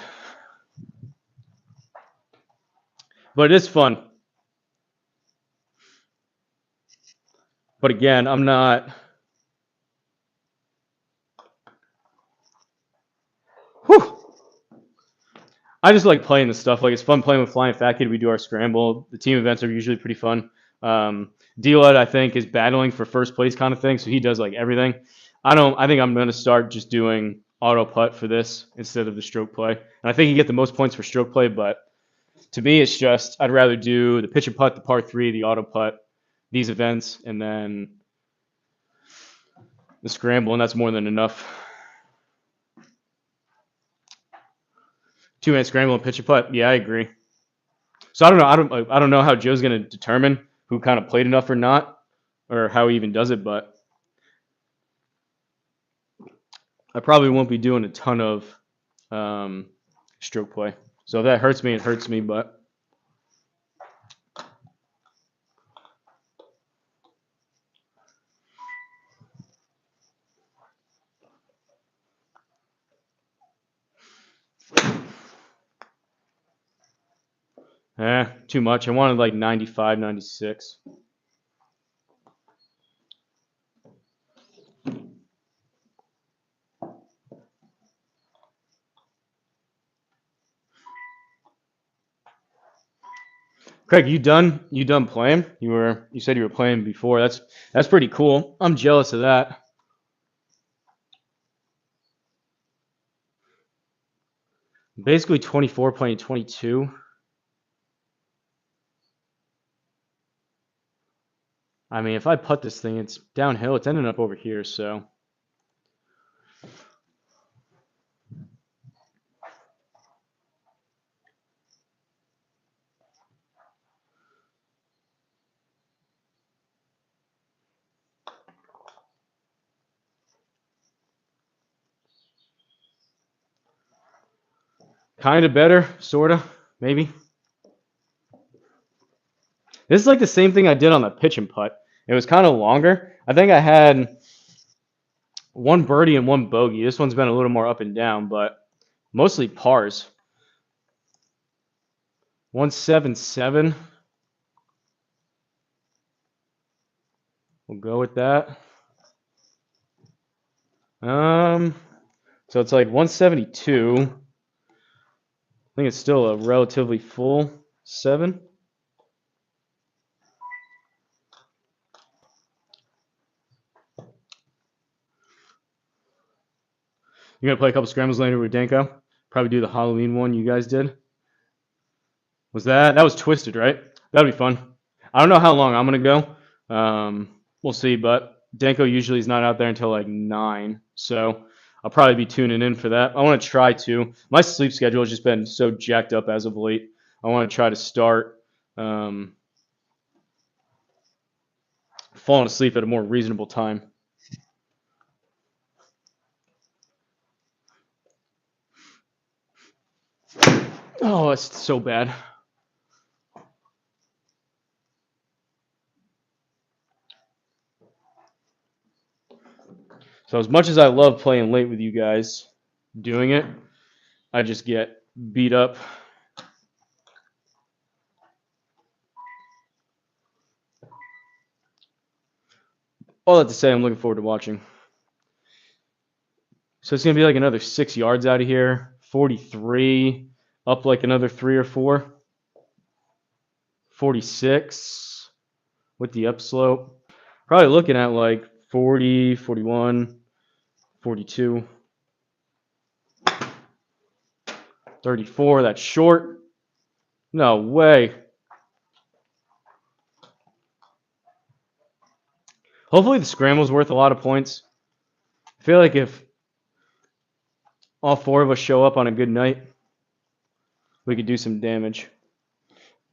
But it is fun. But again, I'm not. Whew. I just like playing this stuff. Like, it's fun playing with Flying Fat Kid. We do our scramble. The team events are usually pretty fun. D-Lud, I think, is battling for first place kind of thing, so he does like everything. I think I'm going to start just doing auto putt for this instead of the stroke play. And I think you get the most points for stroke play, but to me, it's just I'd rather do the pitch and putt, the par 3, the auto putt, these events, and then the scramble, and that's more than enough. 2-minute scramble and pitch and putt. Yeah, I agree. So I don't know. I don't know how Joe's going to determine who kind of played enough or not, or how he even does it. But I probably won't be doing a ton of stroke play. So if that hurts me, it hurts me. But Too much. I wanted like 95, 96. Craig, you done? You done playing? You said you were playing before. That's pretty cool. I'm jealous of that. Basically 24 playing 22. I mean, if I putt this thing, it's downhill. It's ending up over here, so. Kind of better, sort of, maybe. This is like the same thing I did on the pitch and putt. It was kind of longer. I think I had one birdie and one bogey. This one's been a little more up and down, but mostly pars. 177. We'll go with that. So it's like 172. I think it's still a relatively full 7. You're gonna play a couple scrambles later with Danko. Probably do the Halloween one you guys did. That was Twisted, right? That'll be fun. I don't know how long I'm gonna go. We'll see, but Danko usually is not out there until like 9, so I'll probably be tuning in for that. I want to try to. My sleep schedule has just been so jacked up as of late. I want to try to start falling asleep at a more reasonable time. Oh, it's so bad. So as much as I love playing late with you guys, doing it, I just get beat up. All that to say, I'm looking forward to watching. So it's going to be like another 6 yards out of here. 43, up like another 3 or 4. 46 with the upslope. Probably looking at like 40, 41, 42. 34, that's short. No way. Hopefully the scramble's worth a lot of points. I feel like if all 4 of us show up on a good night, we could do some damage.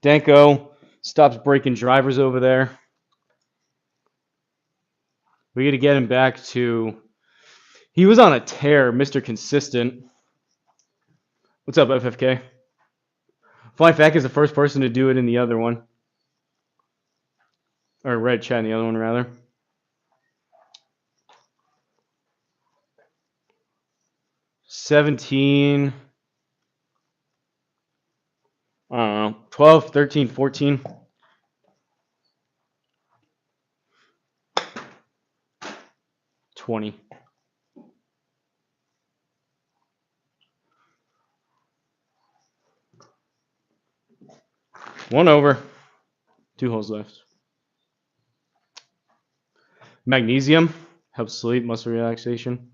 Danko stops breaking drivers over there. We got to get him back to... He was on a tear, Mr. Consistent. What's up, FFK? Flying Fact is the first person to do it in the other one. Or Red Chat in the other one, rather. $17. I don't know. 12, 13, 14. $20. One over. 2 holes left. Magnesium helps sleep, muscle relaxation.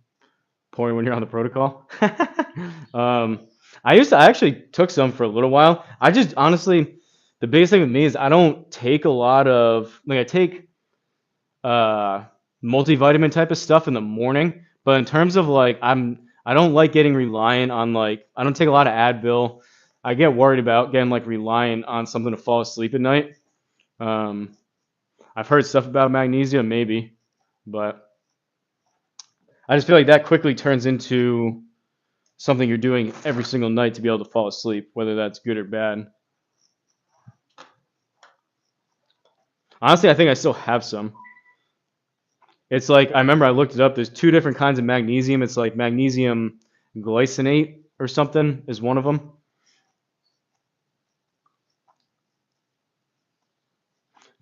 Pouring when you're on the protocol. I actually took some for a little while. I just honestly, the biggest thing with me is I don't take a lot of, like, I take multivitamin type of stuff in the morning, but in terms of like I don't like getting reliant on, like, I don't take a lot of Advil. I get worried about getting like reliant on something to fall asleep at night. I've heard stuff about magnesium, maybe, but I just feel like that quickly turns into something you're doing every single night to be able to fall asleep, whether that's good or bad. Honestly, I think I still have some. It's like, I remember I looked it up. There's 2 different kinds of magnesium. It's like magnesium glycinate or something is one of them.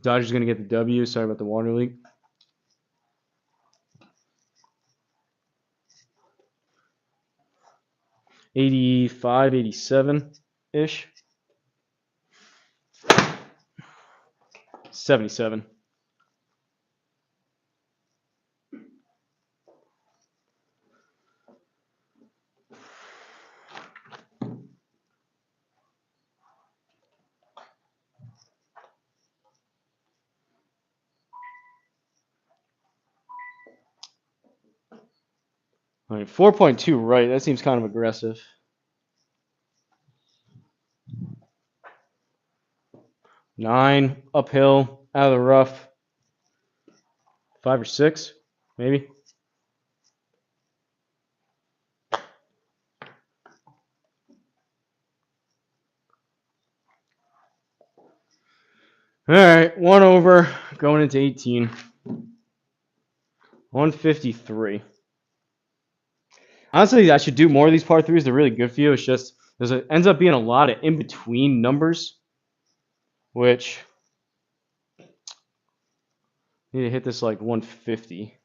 Dodgers going to get the W. Sorry about the water leak. 85, 87-ish. 77. All right, 4.2 right. That seems kind of aggressive. 9 uphill, out of the rough. 5 or 6, maybe. All right, 1 over, going into 18. 153. Honestly, I should do more of these par 3s. They're really good for you. It's just it ends up being a lot of in-between numbers, which need to hit this like 150.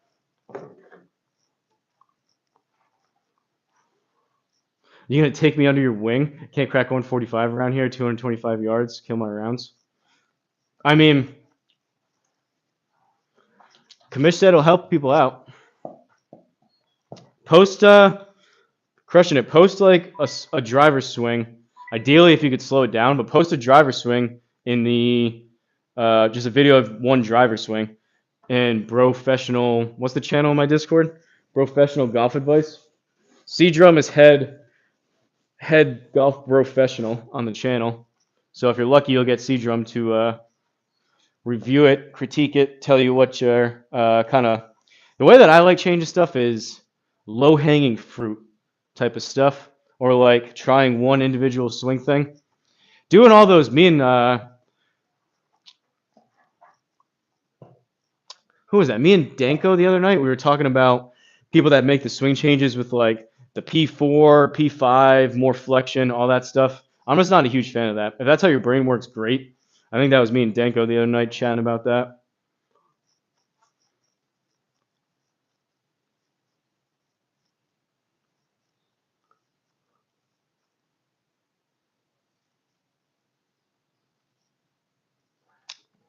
You gonna take me under your wing? Can't crack 145 around here. 225 yards. Kill my rounds. I mean, Commish said it'll help people out. Post, crushing it. Post like a driver swing. Ideally, if you could slow it down, but post a driver swing in the just a video of one driver swing. And Professional, what's the channel on my Discord? Professional Golf Advice. C-Drum is head golf professional on the channel. So if you're lucky, you'll get C-Drum to review it, critique it, tell you what your kind of. The way that I like changing stuff is low-hanging fruit type of stuff, or like trying one individual swing thing. Doing all those, me and who was that? Me and Danko the other night, we were talking about people that make the swing changes with like the P4, P5, more flexion, all that stuff. I'm just not a huge fan of that. If that's how your brain works, great. I think that was me and Danko the other night chatting about that.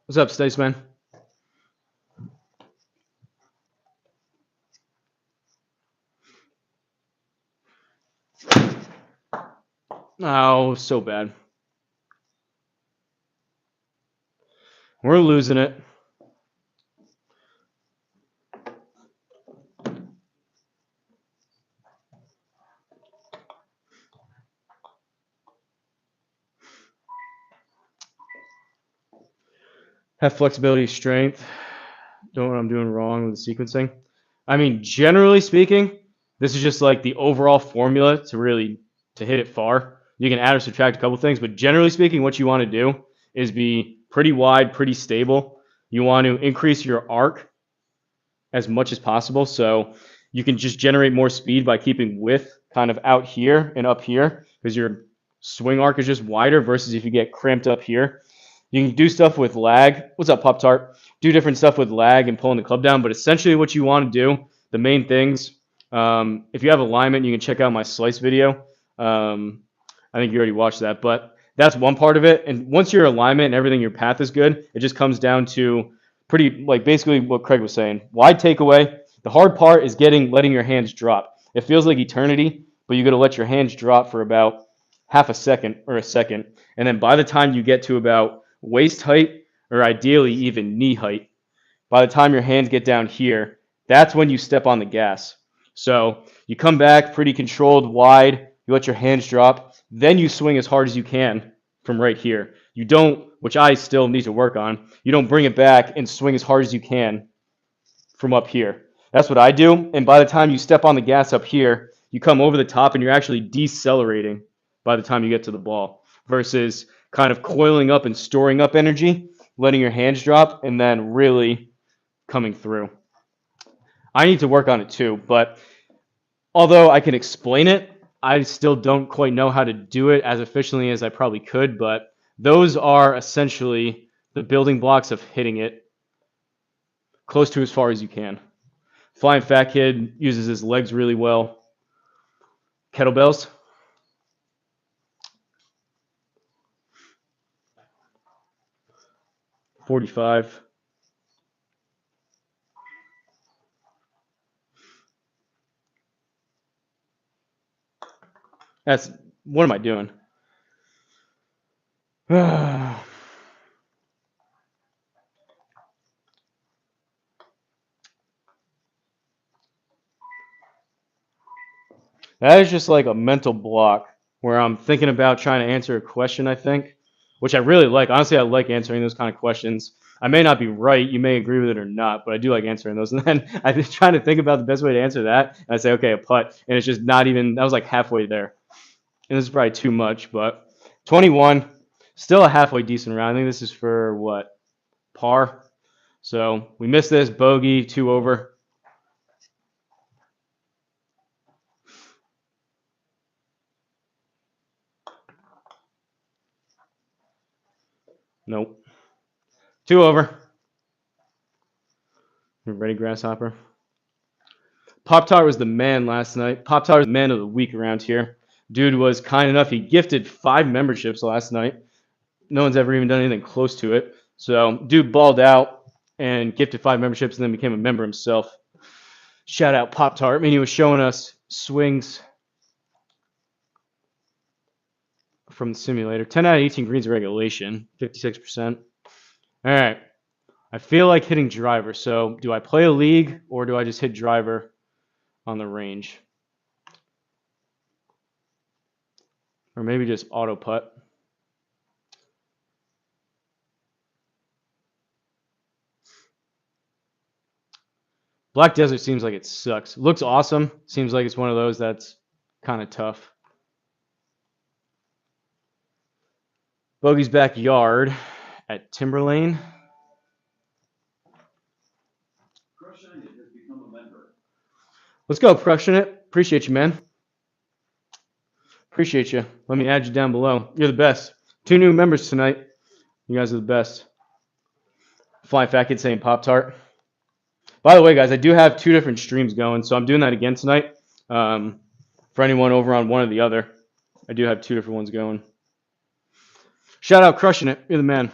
What's up, Stace, man? Oh, so bad. We're losing it. Have flexibility, strength. Don't know what I'm doing wrong with the sequencing. I mean, generally speaking, this is just like the overall formula to hit it far. You can add or subtract a couple things, but generally speaking, what you want to do is be pretty wide, pretty stable. You want to increase your arc as much as possible, so you can just generate more speed by keeping width kind of out here and up here, because your swing arc is just wider versus if you get cramped up here. You can do stuff with lag. What's up, Pop Tart? Do different stuff with lag and pulling the club down, but essentially what you want to do, the main things, if you have alignment, you can check out my slice video. I think you already watched that, but that's one part of it. And once your alignment and everything, your path is good, it just comes down to pretty, like basically what Craig was saying. Wide takeaway. The hard part is letting your hands drop. It feels like eternity, but you got to let your hands drop for about half a second or a second. And then by the time you get to about waist height, or ideally even knee height, by the time your hands get down here, that's when you step on the gas. So you come back pretty controlled, wide, you let your hands drop, then you swing as hard as you can from right here. You don't, which I still need to work on, you don't bring it back and swing as hard as you can from up here. That's what I do. And by the time you step on the gas up here, you come over the top and you're actually decelerating by the time you get to the ball versus kind of coiling up and storing up energy, letting your hands drop, and then really coming through. I need to work on it too, but although I can explain it, I still don't quite know how to do it as efficiently as I probably could, but those are essentially the building blocks of hitting it close to as far as you can. Flying Fat Kid uses his legs really well. Kettlebells. $45. That's, what am I doing? That is just like a mental block where I'm thinking about trying to answer a question, I think, which I really like. Honestly, I like answering those kind of questions. I may not be right. You may agree with it or not, but I do like answering those. And then I'm just trying to think about the best way to answer that. And I say, okay, a putt. And it's just not even, that was like halfway there. And this is probably too much, but 21, still a halfway decent round. I think this is for what? Par. So we missed this. Bogey, 2 over. Nope. 2 over. You ready, Grasshopper? Pop Tart was the man last night. Pop Tart was the man of the week around here. Dude was kind enough. He gifted 5 memberships last night. No one's ever even done anything close to it. So, dude balled out and gifted 5 memberships and then became a member himself. Shout out Pop Tart. I mean, he was showing us swings from the simulator. 10 out of 18 greens regulation, 56%. All right. I feel like hitting driver. So, do I play a league or do I just hit driver on the range? Or maybe just auto putt. Black Desert seems like it sucks. Looks awesome. Seems like it's one of those that's kind of tough. Bogey's backyard at Timberlane. Let's go, Crushing It. Appreciate you, man. Appreciate you. Let me add you down below. You're the best. 2 new members tonight. You guys are the best. Flying Fat Kid saying Pop Tart. By the way, guys, I do have 2 different streams going, so I'm doing that again tonight. For anyone over on one or the other, I do have 2 different ones going. Shout out Crushing It. You're the man.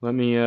Let me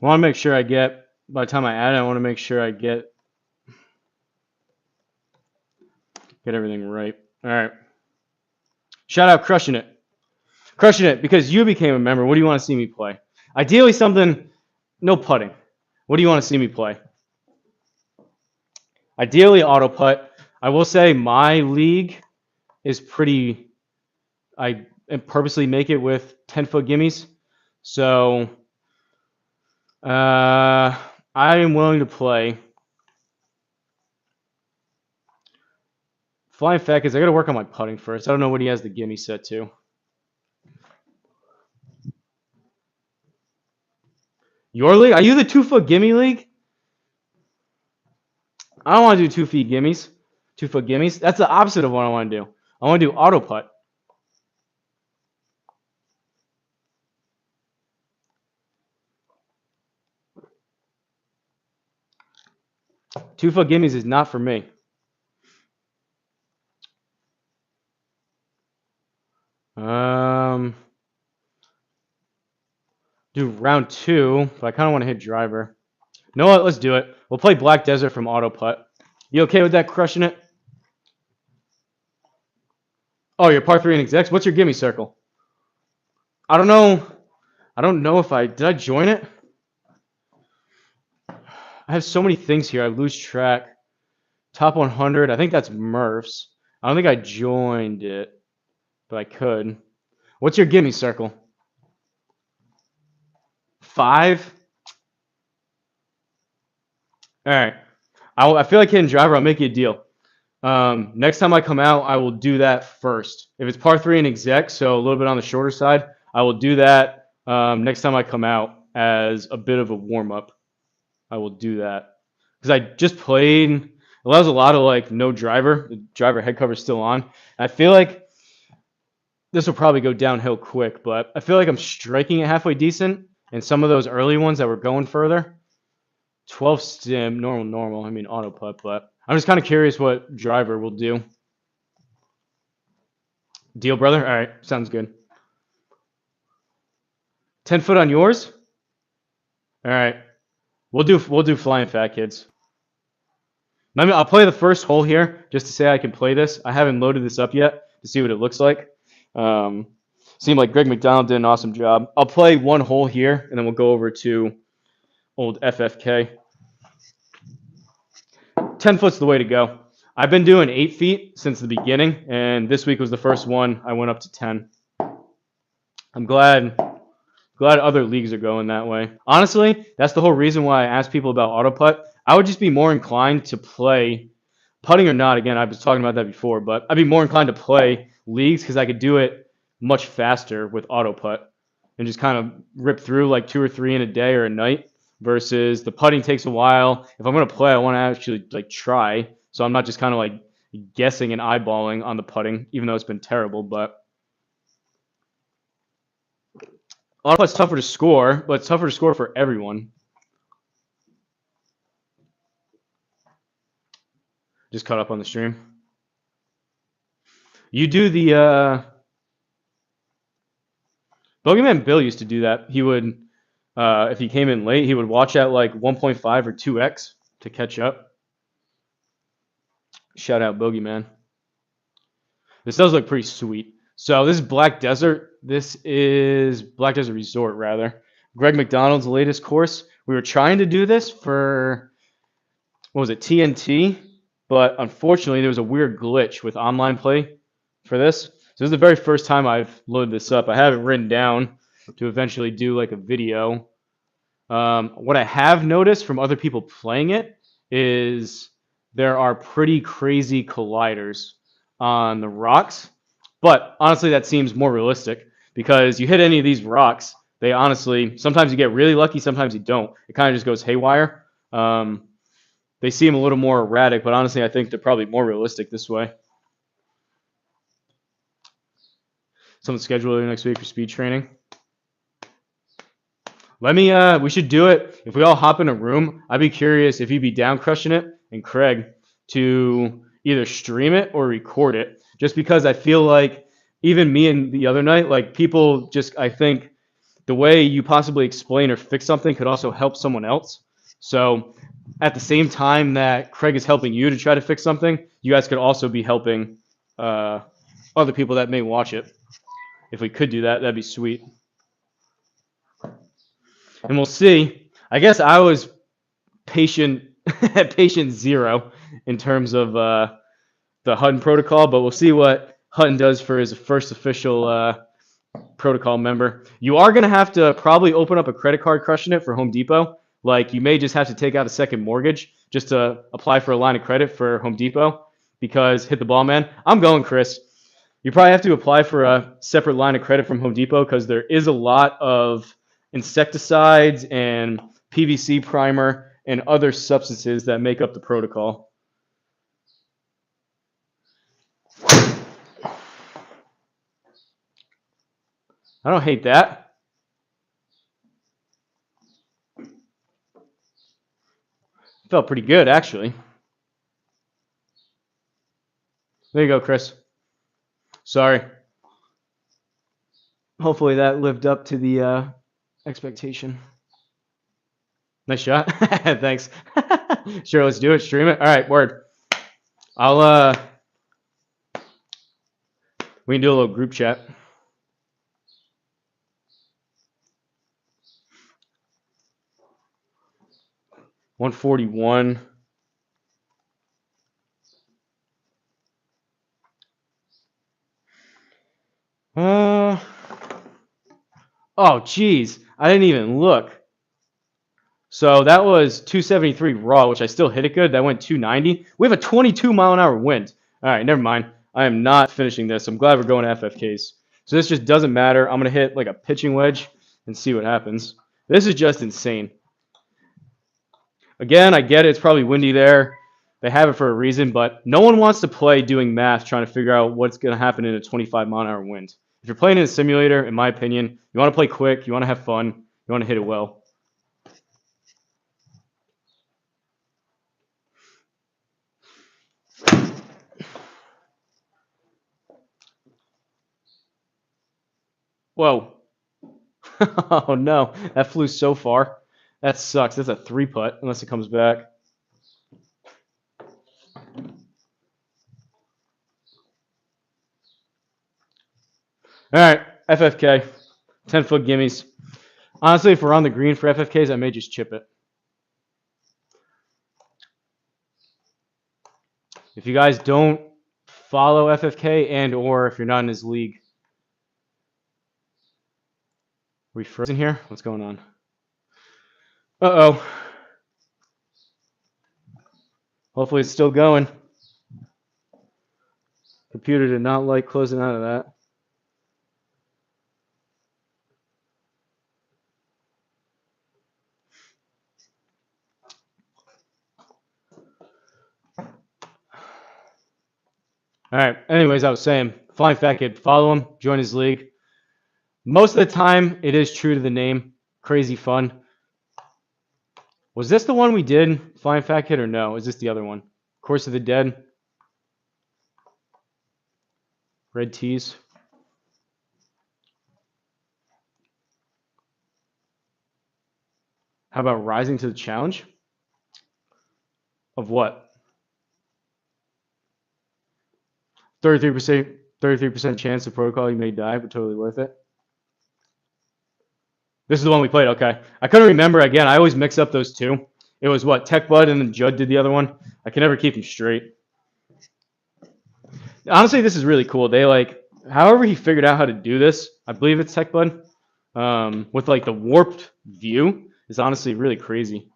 want to make sure I get, by the time I add it, I want to make sure I get everything right. All right. Shout out Crushing It. Crushing It, because you became a member. What do you want to see me play? Ideally something, no putting. What do you want to see me play? Ideally auto putt. I will say my league is pretty, I purposely make it with 10-foot gimmies. So I am willing to play Flying Fat Kids. I got to work on my putting first. I don't know what he has the gimme set to. Your league? Are you the 2-foot gimme league? I don't want to do 2-foot gimmies. 2-foot gimmies. That's the opposite of what I want to do. I want to do auto putt. Two-foot gimmies is not for me. Do round 2, but I kind of want to hit driver. You know what? Let's do it. We'll play Black Desert from auto putt. You okay with that? Crushing It? Oh, you're par 3 and execs. What's your gimme circle? I don't know. I don't know if did I join it? I have so many things here. I lose track. Top 100. I think that's Murph's. I don't think I joined it. but I could. What's your gimme circle? 5? All right. I feel like hitting driver. I'll make you a deal. Next time I come out, I will do that first. If it's par 3 and exec, so a little bit on the shorter side, I will do that next time I come out as a bit of a warm up. I will do that because I just played. It allows a lot of like no driver. The driver head cover is still on. I feel like this will probably go downhill quick, but I feel like I'm striking it halfway decent. And some of those early ones that were going further, 12 stim, normal. I mean auto putt, but I'm just kind of curious what driver will do. Deal, brother. All right, sounds good. 10 foot on yours. All right, we'll do flying fat kids. I'll play the first hole here just to say I can play this. I haven't loaded this up yet to see what it looks like. Seemed like Greg McDonald did an awesome job. I'll play one hole here, and then we'll go over to old FFK. 10 foot's the way to go. I've been doing 8 feet since the beginning, and this week was the first one I went up to 10. I'm glad other leagues are going that way. Honestly, that's the whole reason why I asked people about auto putt. I would just be more inclined to play putting or not. Again, I was talking about that before, but I'd be more inclined to play leagues because I could do it much faster with auto putt and just kind of rip through like 2 or 3 in a day or a night versus the putting takes a while. If I'm going to play, I want to actually like try. So I'm not just kind of like guessing and eyeballing on the putting, even though it's been terrible, but auto putt's tougher to score, but it's tougher to score for everyone. Just caught up on the stream. You do the Bogeyman Bill used to do that. He would, if he came in late, he would watch at like 1.5 or 2x to catch up. Shout out Bogeyman. This does look pretty sweet. So this is Black Desert. This is Black Desert Resort, rather. Greg McDonald's latest course. We were trying to do this for, what was it, TNT? But unfortunately, there was a weird glitch with online play for this. So this is the very first time I've loaded this up. I have it written down to eventually do like a video. What I have noticed from other people playing it is there are pretty crazy colliders on the rocks. But honestly, that seems more realistic because you hit any of these rocks, they honestly, sometimes you get really lucky, sometimes you don't. It kind of just goes haywire. They seem a little more erratic, but honestly, I think they're probably more realistic this way. Something scheduled next week for speed training. We should do it. If we all hop in a room, I'd be curious if you'd be down crushing it and Craig to either stream it or record it. Just because I feel like even me and the other night, like people just, I think the way you possibly explain or fix something could also help someone else. So at the same time that Craig is helping you to try to fix something, you guys could also be helping other people that may watch it. If we could do that, that'd be sweet. And we'll see. I guess I was patient 0 in terms of the Hutton protocol, but we'll see what Hutton does for his first official protocol member. You are going to have to probably open up a credit card crushing it for Home Depot. Like you may just have to take out a second mortgage just to apply for a line of credit for Home Depot because hit the ball, man. I'm going, Chris. You probably have to apply for a separate line of credit from Home Depot because there is a lot of insecticides and PVC primer and other substances that make up the protocol. I don't hate that. Felt pretty good, actually. There you go, Chris. Sorry. Hopefully that lived up to the expectation. Nice shot. Thanks. Sure, let's do it. Stream it. All right, word. We can do a little group chat. 141. Oh, geez. I didn't even look. So that was 273 raw, which I still hit it good. That went 290. We have a 22-mile-an-hour wind. All right, never mind. I am not finishing this. I'm glad we're going to FFKs. So this just doesn't matter. I'm going to hit like a pitching wedge and see what happens. This is just insane. Again, I get it. It's probably windy there. They have it for a reason, but no one wants to play doing math trying to figure out what's going to happen in a 25-mile-an-hour wind. If you're playing in a simulator, in my opinion, you want to play quick, you want to have fun, you want to hit it well. Whoa. Oh no, that flew so far. That sucks. That's a 3-putt unless it comes back. All right, FFK, 10-foot gimmies. Honestly, if we're on the green for FFKs, I may just chip it. If you guys don't follow FFK and or if you're not in his league, are we frozen here? What's going on? Uh-oh. Hopefully it's still going. Computer did not like closing out of that. All right. Anyways, I was saying, Flying Fat Kid, follow him, join his league. Most of the time, it is true to the name. Crazy fun. Was this the one we did, Flying Fat Kid, or no? Is this the other one? Course of the Dead. Red tees. How about rising to the challenge? Of what? 33% chance of protocol you may die, but totally worth it. This is the one we played. Okay. I couldn't remember. Again, I always mix up those two. It was what? Tech Bud and then Judd did the other one. I can never keep them straight. Honestly, this is really cool. They however he figured out how to do this, I believe it's Tech Bud, with like the warped view is honestly really crazy.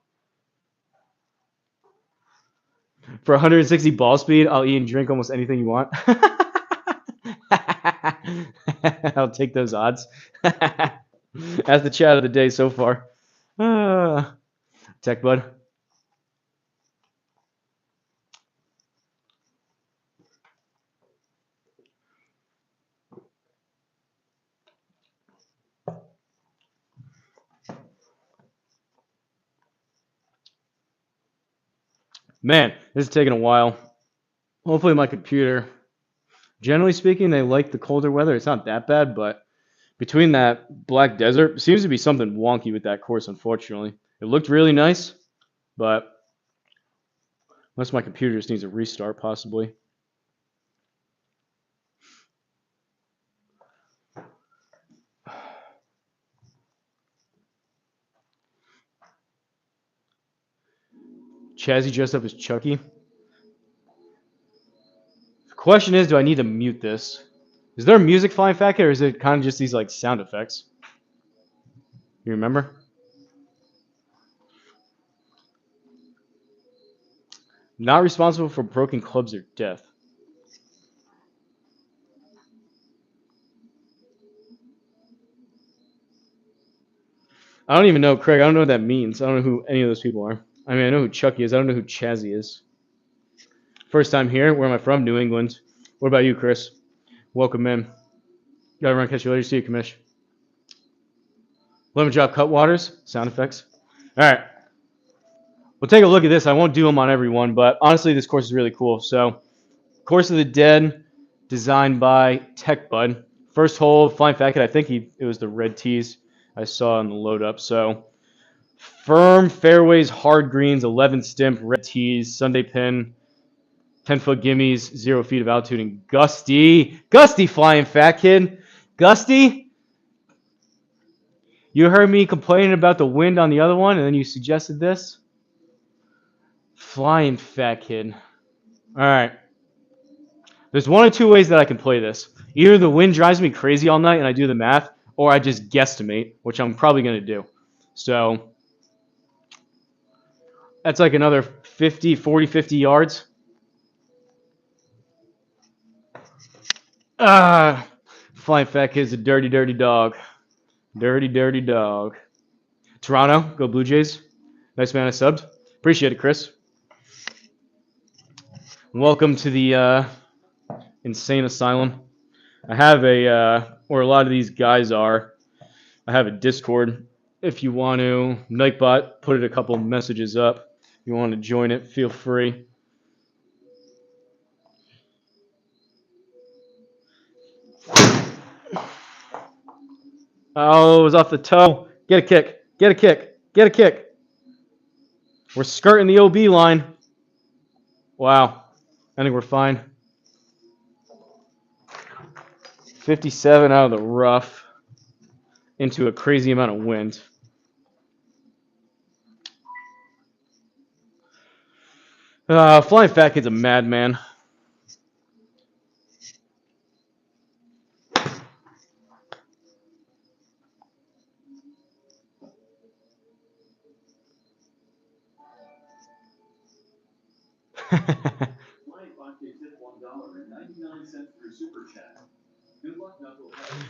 For 160 ball speed, I'll eat and drink almost anything you want. I'll take those odds. That's the chat of the day so far. Tech Bud. Man, this is taking a while. Hopefully my computer, generally speaking, they like the colder weather. It's not that bad, but between that black desert, seems to be something wonky with that course, unfortunately. It looked really nice, but unless my computer just needs a restart, possibly. Chazzy dressed up as Chucky. The question is, do I need to mute this? Is there a music Flying Fat Kid, or is it kind of just these like sound effects? You remember? Not responsible for broken clubs or death. I don't even know, Craig. I don't know what that means. I don't know who any of those people are. I mean, I know who Chucky is. I don't know who Chazzy is. First time here. Where am I from? New England. What about you, Chris? Welcome in. Gotta run, catch you later. See you, Kamish. Lemon drop Cutwaters. Sound effects. All right. We'll take a look at this. I won't do them on every one, but honestly, this course is really cool. So, Course of the Dead, designed by Tech Bud. First hole, Flying Fat Kid. I think it was the red tees I saw in the load up. So, firm fairways, hard greens, 11 stimp, red tees, Sunday pin, 10-foot gimmies, 0 feet of altitude, and gusty Flying Fat Kid. Gusty, you heard me complaining about the wind on the other one, and then you suggested this? Flying Fat Kid. All right. There's one of two ways that I can play this. Either the wind drives me crazy all night and I do the math, or I just guesstimate, which I'm probably going to do. So that's like another 50 yards. Flying Fat Kid's a dirty, dirty dog. Dirty, dirty dog. Toronto, go Blue Jays. Nice man, I subbed. Appreciate it, Chris. Welcome to the insane asylum. I have or a lot of these guys are. I have a Discord. If you want to, Nightbot, put it a couple messages up. If you want to join it, feel free. Oh, it was off the toe. Get a kick. Get a kick. Get a kick. We're skirting the OB line. Wow. I think we're fine. 57 out of the rough into a crazy amount of wind. Flying Fat Kid's a madman.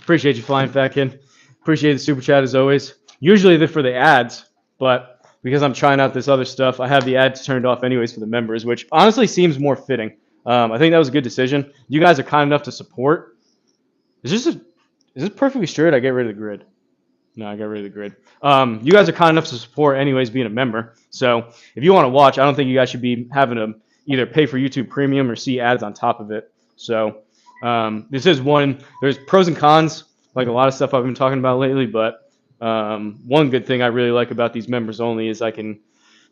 Appreciate you, Flying Fat Kid. Appreciate the super chat as always. Usually they're for the ads, but because I'm trying out this other stuff, I have the ads turned off anyways for the members, which honestly seems more fitting. I think that was a good decision. You guys are kind enough to support. Is this perfectly straight? I get rid of the grid. No, I got rid of the grid. You guys are kind enough to support anyways being a member. So if you want to watch, I don't think you guys should be having to either pay for YouTube Premium or see ads on top of it. So this is one. There's pros and cons, like a lot of stuff I've been talking about lately. But one good thing I really like about these members only is I can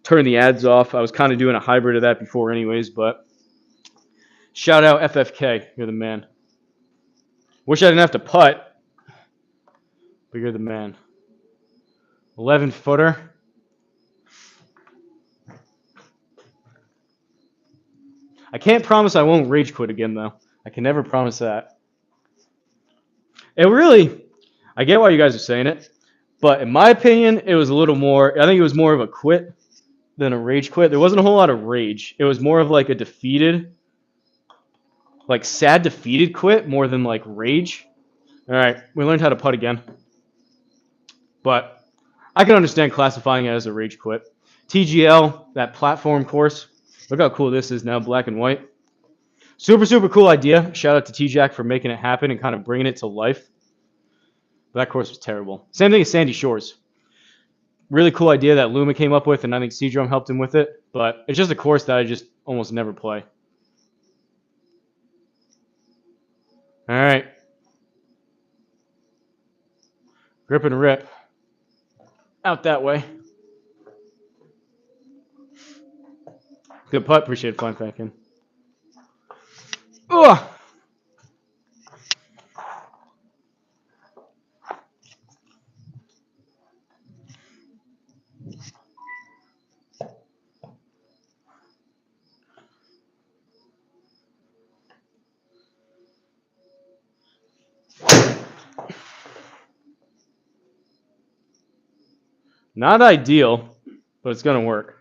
turn the ads off. I was kind of doing a hybrid of that before anyways. But shout out FFK. You're the man. Wish I didn't have to putt. But you're the man. 11-footer. I can't promise I won't rage quit again, though. I can never promise that. I get why you guys are saying it, but in my opinion, it was a little more, I think it was more of a quit than a rage quit. There wasn't a whole lot of rage. It was more of like a defeated, like sad defeated quit more than like rage. All right, we learned how to putt again. But I can understand classifying it as a rage quit. TGL, that platform course. Look how cool this is now, black and white. Super, super cool idea. Shout out to T-Jack for making it happen and kind of bringing it to life. But that course was terrible. Same thing as Sandy Shores. Really cool idea that Luma came up with, and I think C-Drum helped him with it. But it's just a course that I just almost never play. All right. Grip and rip. Out that way. Good putt. Appreciate it, Flying Fat Kid. Ugh. Not ideal, but it's going to work.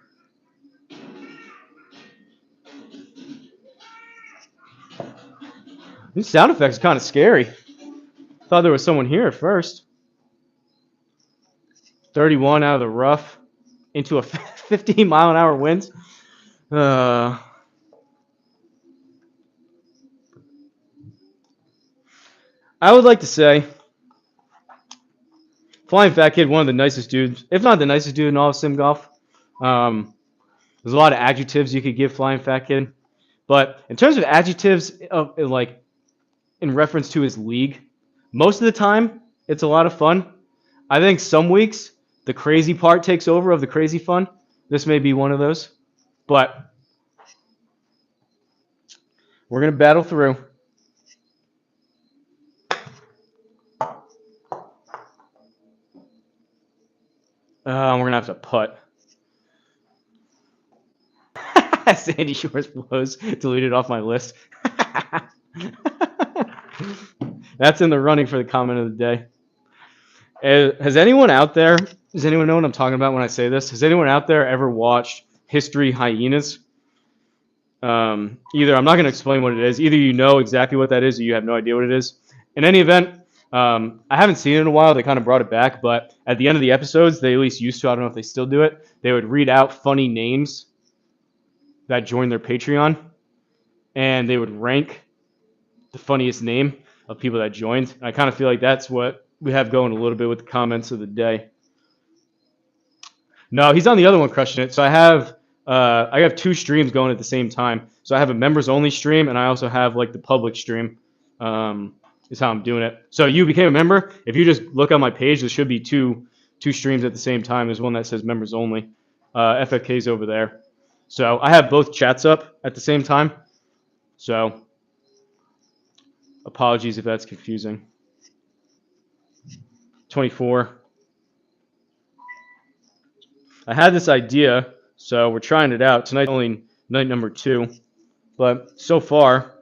These sound effects are kind of scary. Thought there was someone here at first. 31 out of the rough into a 15-mile-an-hour wind. I would like to say Flying Fat Kid, one of the nicest dudes, if not the nicest dude in all of sim golf. There's a lot of adjectives you could give Flying Fat Kid. But in terms of adjectives, like in reference to his league, most of the time, it's a lot of fun. I think some weeks, the crazy part takes over of the crazy fun. This may be one of those. But we're going to battle through. We're going to have to putt. Sandy Shores blows deleted off my list. That's in the running for the comment of the day. Has anyone out there, does anyone know what I'm talking about when I say this? Has anyone out there ever watched History Hyenas? Either I'm not going to explain what it is. Either you know exactly what that is or you have no idea what it is. In any event, I haven't seen it in a while. They kind of brought it back, but at the end of the episodes, they at least used to. I don't know if they still do it. They would read out funny names that joined their Patreon, and they would rank the funniest name of people that joined. And I kind of feel like that's what we have going a little bit with the comments of the day. No, he's on the other one crushing it. So I have two streams going at the same time. So I have a members only stream and I also have like the public stream. Is how I'm doing it. So you became a member. If you just look on my page, there should be two streams at the same time. There's one that says members only. FFK's over there. So I have both chats up at the same time. So apologies if that's confusing. 24. I had this idea, so we're trying it out. Tonight's only night number 2, but so far,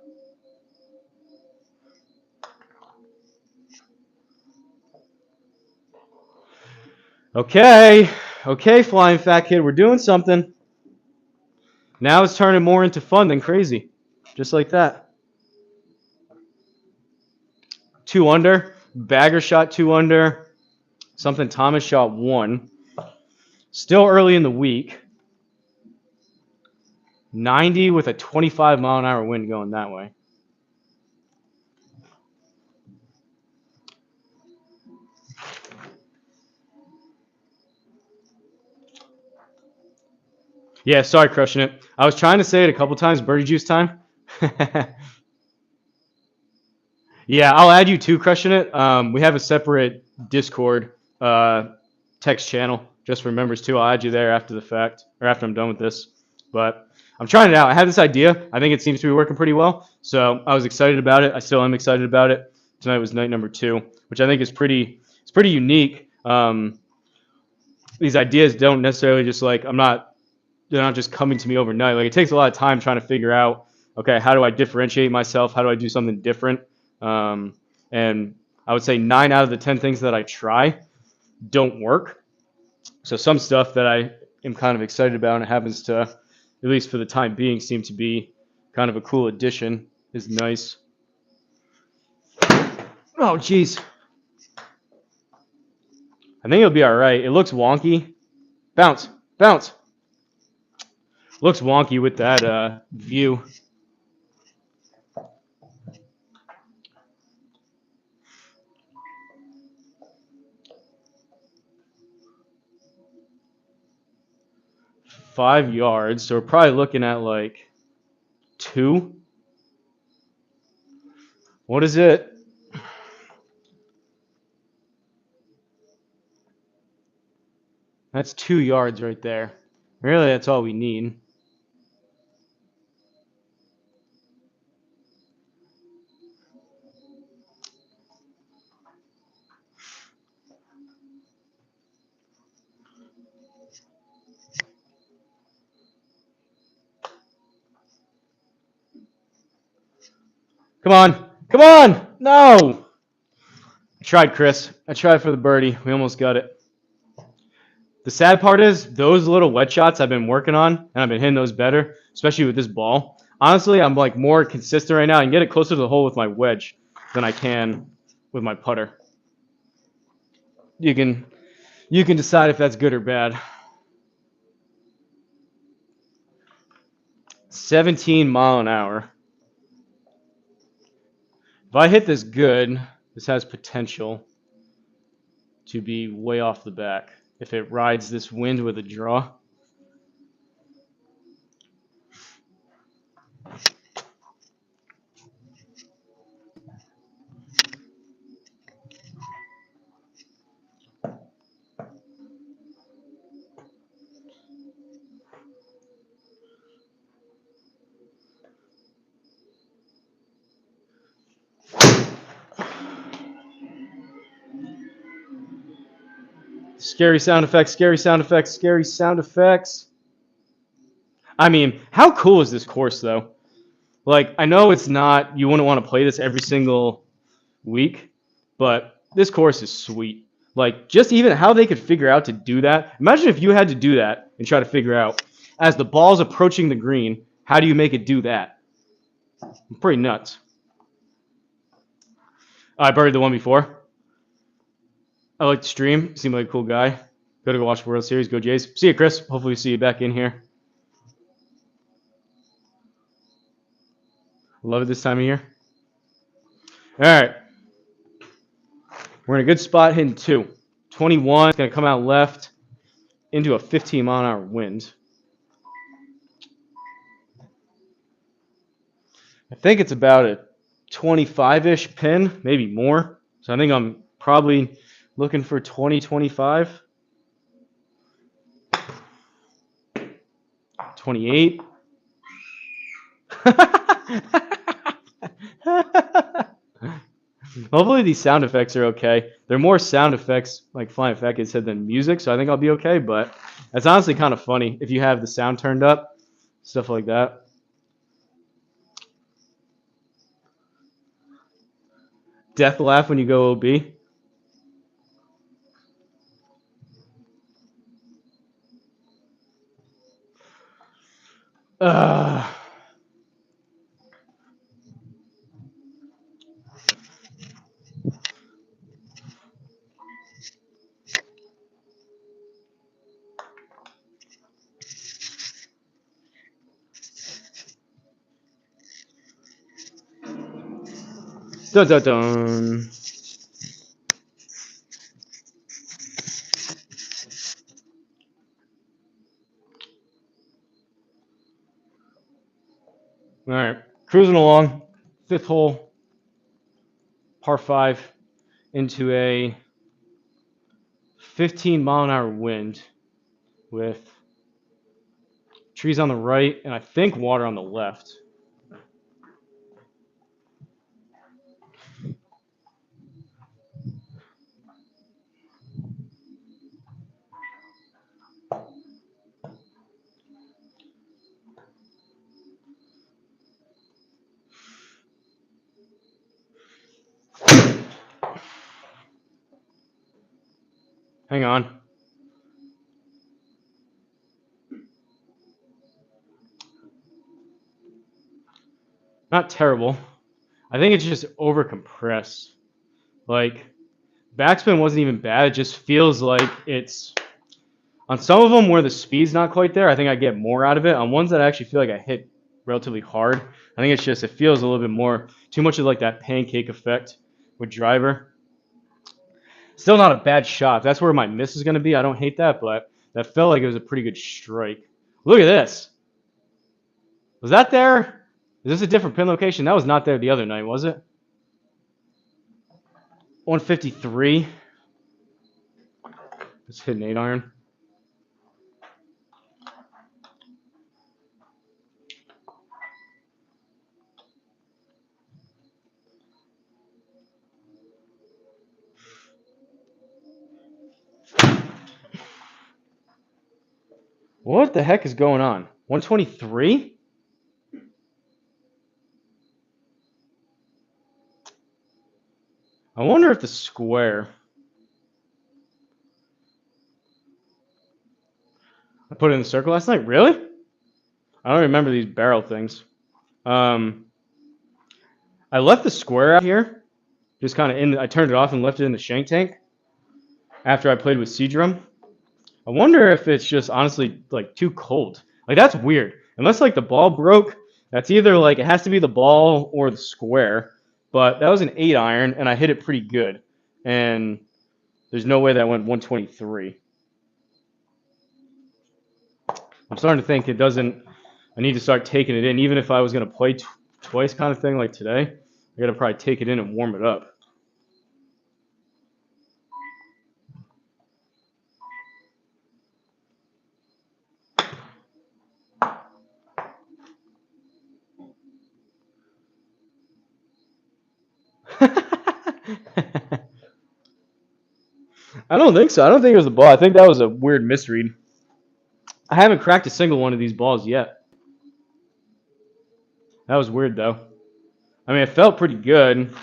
okay, Flying Fat Kid, we're doing something. Now it's turning more into fun than crazy, just like that. 2 under, Bagger shot 2 under, something Thomas shot 1. Still early in the week. 90 with a 25-mile-an-hour wind going that way. Yeah, sorry, crushing it. I was trying to say it a couple times, birdie juice time. Yeah, I'll add you too, crushing it. We have a separate Discord text channel just for members too. I'll add you there after the fact, or after I'm done with this. But I'm trying it out. I had this idea. I think it seems to be working pretty well. So I was excited about it. I still am excited about it. Tonight was night number 2, which I think is pretty unique. These ideas don't necessarily just like, they're not just coming to me overnight. Like, it takes a lot of time trying to figure out, okay, how do I differentiate myself? How do I do something different? And I would say 9 out of the 10 things that I try don't work. So some stuff that I am kind of excited about and it happens to, at least for the time being, seem to be kind of a cool addition is nice. Oh, jeez. I think it'll be all right. It looks wonky. Bounce. Looks wonky with that view. $5 yards, so we're probably looking at like 2. What is it? That's 2 yards right there. Really, that's all we need. Come on! No! I tried, Chris. I tried for the birdie. We almost got it. The sad part is those little wet shots I've been working on, and I've been hitting those better, especially with this ball. Honestly, I'm like more consistent right now. I can get it closer to the hole with my wedge than I can with my putter. You can decide if that's good or bad. 17 mile an hour. If I hit this good, this has potential to be way off the back. If it rides this wind with a draw. Scary sound effects. I mean, how cool is this course, though? Like, I know it's not, you wouldn't want to play this every single week, but this course is sweet. Like, just even how they could figure out to do that. Imagine if you had to do that and try to figure out, as the ball's approaching the green, how do you make it do that? Pretty nuts. I buried the one before. I like to stream. Seemed like a cool guy. Go to watch World Series. Go Jays. See you, Chris. Hopefully see you back in here. Love it this time of year. All right. We're in a good spot hitting 2. 21 is going to come out left into a 15-mile-an-hour wind. I think it's about a 25-ish pin, maybe more. So I think I'm probably looking for 20, 25. 28. Hopefully these sound effects are okay. They're more sound effects, like flying effects, than music, so I think I'll be okay. But it's honestly kind of funny if you have the sound turned up, stuff like that. Death laugh when you go OB. Dun dun dun. All right, cruising along, 5th hole, par 5, into a 15-mile-an-hour wind with trees on the right and I think water on the left. Hang on. Not terrible. I think it's just over compressed. Like, backspin wasn't even bad. It just feels like it's on some of them where the speed's not quite there. I think I get more out of it. On ones that I actually feel like I hit relatively hard, I think it's just it feels a little bit more too much of like that pancake effect with driver. Still not a bad shot. If that's where my miss is going to be, I don't hate that, but that felt like it was a pretty good strike. Look at this. Was that there? Is this a different pin location? That was not there the other night, was it? 153. Let's hit an 8-iron. What the heck is going on? 123? I wonder if the square. I put it in the circle last night. Really? I don't remember these barrel things. I left the square out here. Just kind of in. I turned it off and left it in the shank tank after I played with Seadrum. I wonder if it's just honestly like too cold. Like that's weird. Unless like the ball broke, that's either like it has to be the ball or the square. But that was an 8-iron and I hit it pretty good. And there's no way that went 123. I'm starting to think it doesn't. I need to start taking it in, even if I was gonna play twice, kind of thing like today. I gotta probably take it in and warm it up. I don't think so. I don't think it was the ball. I think that was a weird misread. I haven't cracked a single one of these balls yet. That was weird, though. I mean, it felt pretty good,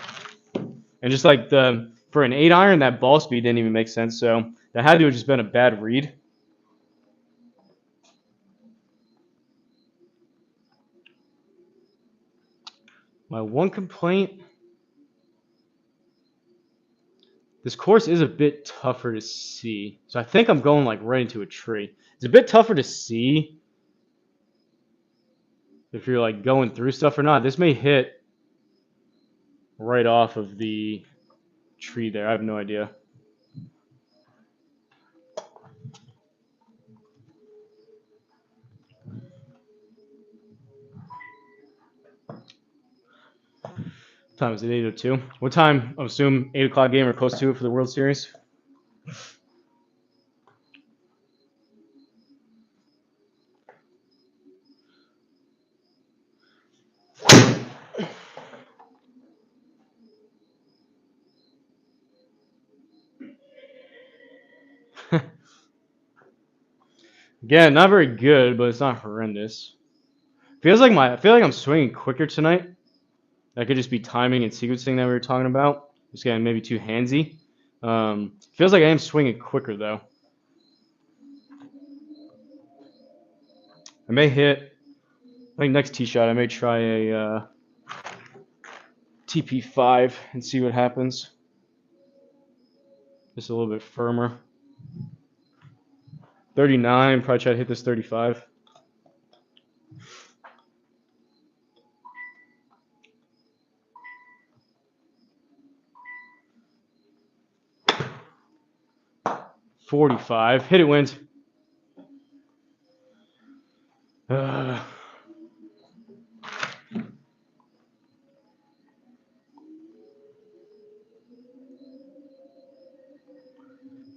And just like for an 8-iron, that ball speed didn't even make sense. So that had to have just been a bad read. My one complaint, this course is a bit tougher to see. So I think I'm going like right into a tree. It's a bit tougher to see if you're like going through stuff or not. This may hit right off of the tree there. I have no idea. What time is it? 8:02. What time? I assume 8 o'clock game or close to it for the World Series. Again, not very good, but it's not horrendous. I feel like I'm swinging quicker tonight. That could just be timing and sequencing that we were talking about. Just getting maybe too handsy. Feels like I am swinging quicker though. I may hit. I think next tee shot I may try a TP5 and see what happens. Just a little bit firmer. 39. Probably try to hit this 35. $45. Hit it, wins.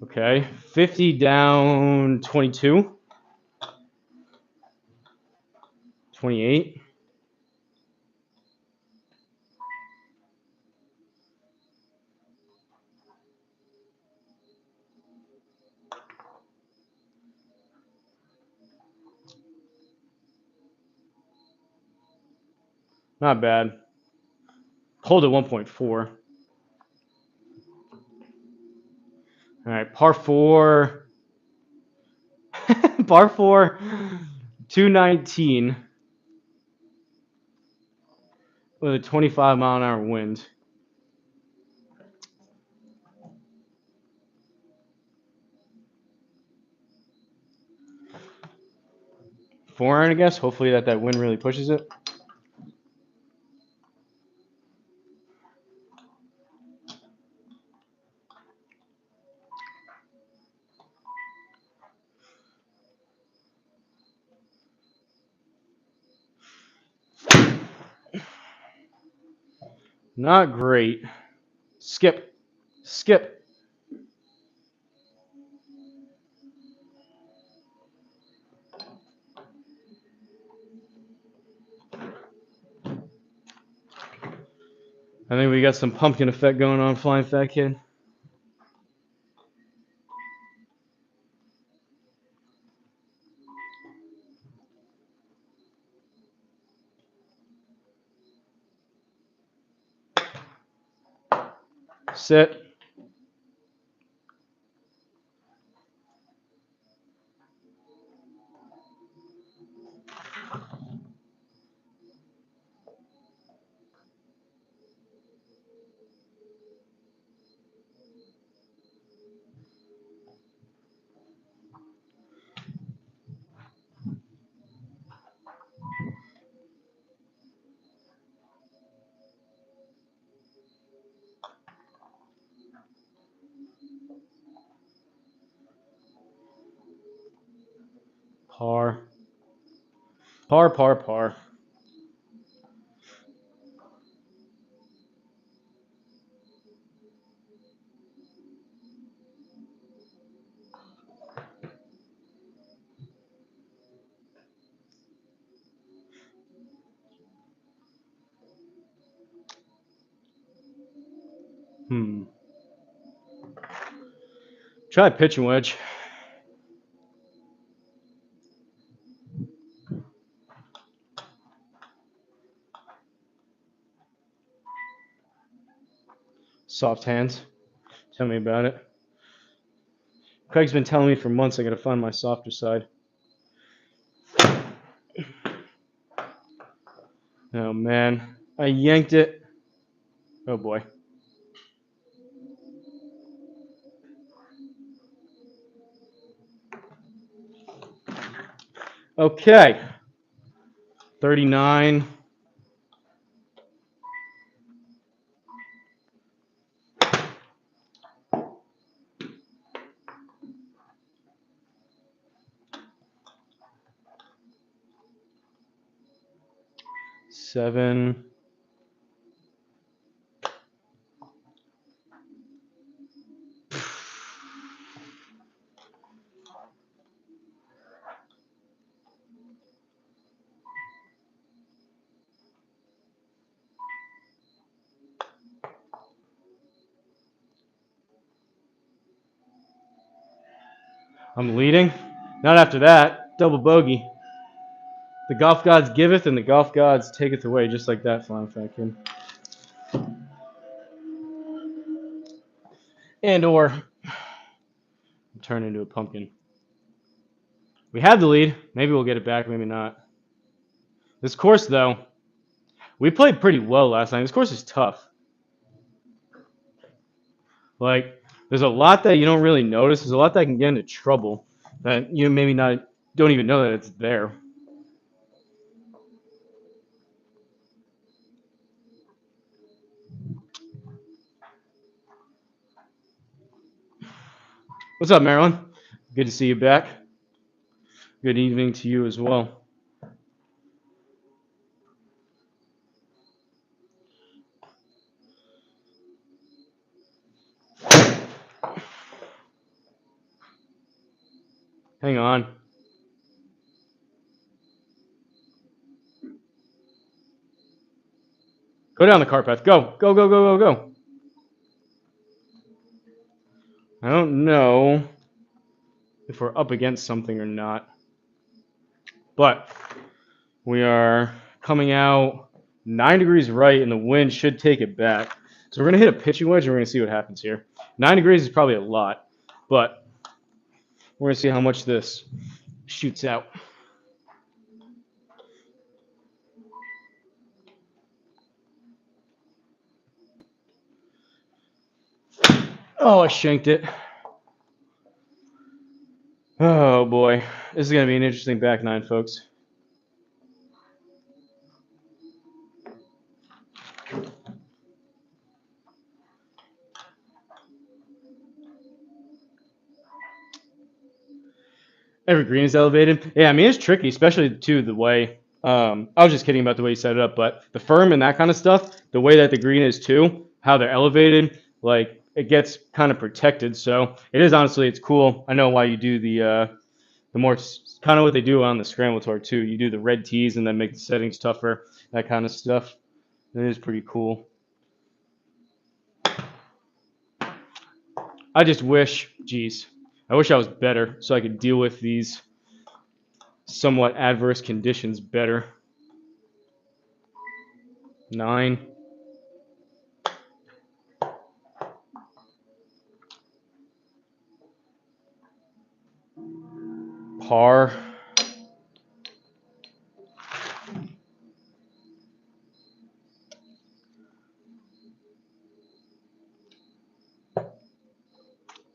Okay. 50 down 22. 28. Not bad. Hold at 1.4. All right, par 4. Par 4, 219 with a 25-mile-an-hour wind. Four iron, I guess. Hopefully that wind really pushes it. Not great. Skip. Skip. I think we got some pumpkin effect going on, Flying Fat Kid. Sit. Par. Par, par, par. Try a pitching wedge. Soft hands. Tell me about it. Craig's been telling me for months I gotta find my softer side. Oh man, I yanked it. Oh boy. Okay. 39. Seven. I'm leading. Not after that. Double bogey. The golf gods giveth and the golf gods taketh away, just like that, flying fat kid. And or turn into a pumpkin. We have the lead. Maybe we'll get it back, maybe not. This course, though, we played pretty well last night. This course is tough. Like, there's a lot that you don't really notice. There's a lot that can get into trouble that you maybe not don't even know that it's there. What's up, Marilyn? Good to see you back. Good evening to you as well. Hang on. Go down the cart path. Go, go, go, go, go, go. I don't know if we're up against something or not, but we are coming out 9 degrees right, and the wind should take it back. So we're going to hit a pitching wedge, and we're going to see what happens here. 9 degrees is probably a lot, but we're going to see how much this shoots out. Oh, I shanked it. Oh, boy. This is going to be an interesting back nine, folks. Every green is elevated. Yeah, I mean, it's tricky, especially, too, the way I was just kidding about the way you set it up, but the firm and that kind of stuff, the way that the green is too, how they're elevated, like it gets kind of protected. So it is honestly, it's cool. I know why you do the more kind of what they do on the scramble tour too. You do the red tees and then make the settings tougher, that kind of stuff. It is pretty cool. I just wish, geez, I wish I was better so I could deal with these somewhat adverse conditions better. 9. Par. All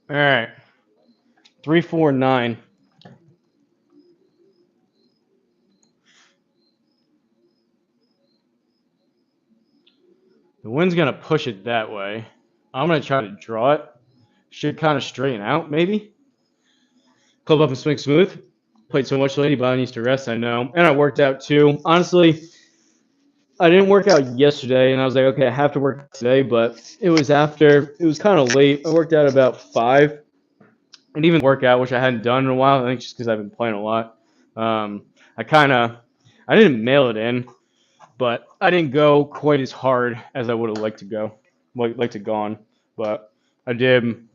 right. 3, 4, 9. The wind's going to push it that way. I'm going to try to draw it. Should kind of straighten out, maybe. Club up and swing smooth. Played so much lately, body needs to rest, I know. And I worked out too. Honestly, I didn't work out yesterday, and I was like, okay, I have to work today, but it was kind of late. I worked out about 5. And even workout, which I hadn't done in a while, I think just because I've been playing a lot. I didn't mail it in, but I didn't go quite as hard as I would have liked to go, like to gone. But I did.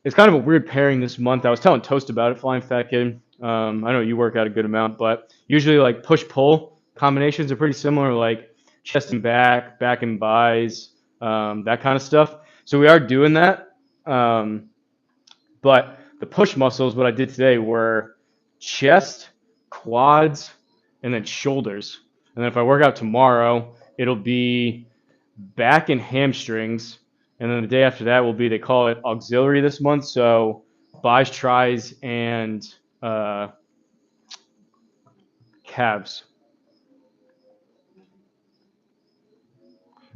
It's kind of a weird pairing this month. I was telling Toast about it, Flying Fat Kid. I know you work out a good amount, but usually like push pull combinations are pretty similar, like chest and back and buys, that kind of stuff. So we are doing that. But the push muscles, what I did today were chest, quads, and then shoulders. And then if I work out tomorrow, it'll be back and hamstrings. And then the day after that will be, they call it auxiliary this month. So bis, tris, and calves,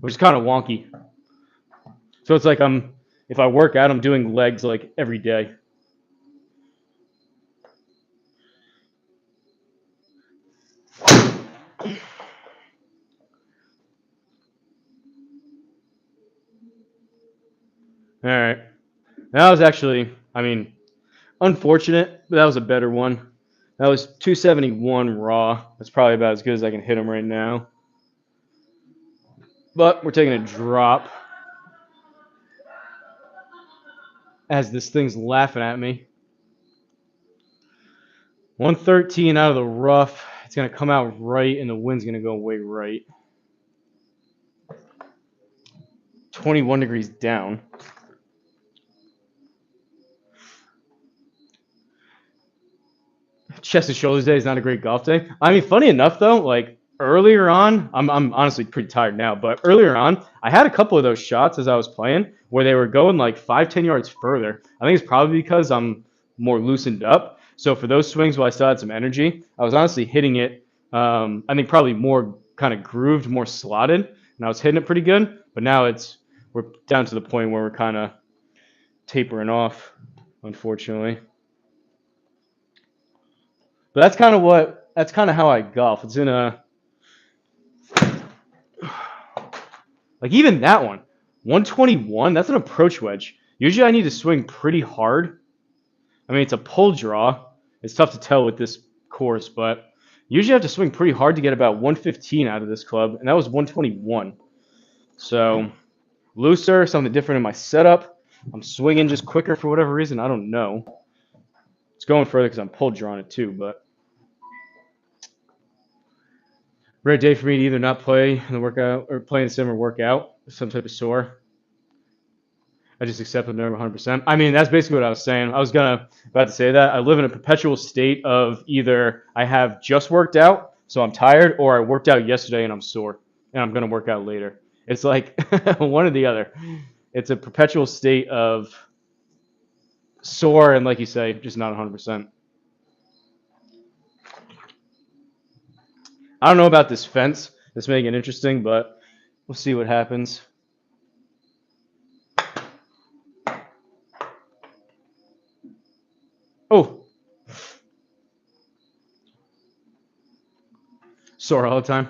which is kind of wonky. So it's like if I work out, I'm doing legs like every day. All right. That was actually, unfortunate, but that was a better one. That was 271 raw. That's probably about as good as I can hit him right now. But we're taking a drop as this thing's laughing at me. 113 out of the rough. It's going to come out right, and the wind's going to go way right. 21 degrees down. Chest and shoulders day is not a great golf day. Funny enough, though, like earlier on, I'm honestly pretty tired now, but earlier on, I had a couple of those shots as I was playing where they were going like 5-10 yards further. I think it's probably because I'm more loosened up. So for those swings while I still had some energy, I was honestly hitting it, I think probably more kind of grooved, more slotted, and I was hitting it pretty good. But now we're down to the point where we're kind of tapering off, unfortunately. But that's kind of how I golf. It's in a, like even that one, 121, that's an approach wedge. Usually I need to swing pretty hard. It's a pull draw. It's tough to tell with this course, but usually I have to swing pretty hard to get about 115 out of this club, and that was 121. So looser, something different in my setup. I'm swinging just quicker for whatever reason. I don't know. It's going further because I'm pull drawing it too, but rare day for me to either not play in the workout or play in the sim or work out, some type of sore. I just accept I'm never 100%. That's basically what I was saying. I was about to say that. I live in a perpetual state of either I have just worked out, so I'm tired, or I worked out yesterday and I'm sore, and I'm going to work out later. It's like one or the other. It's a perpetual state of sore and, like you say, just not 100%. I don't know about this fence. It's making it interesting, but we'll see what happens. Oh. Sore all the time.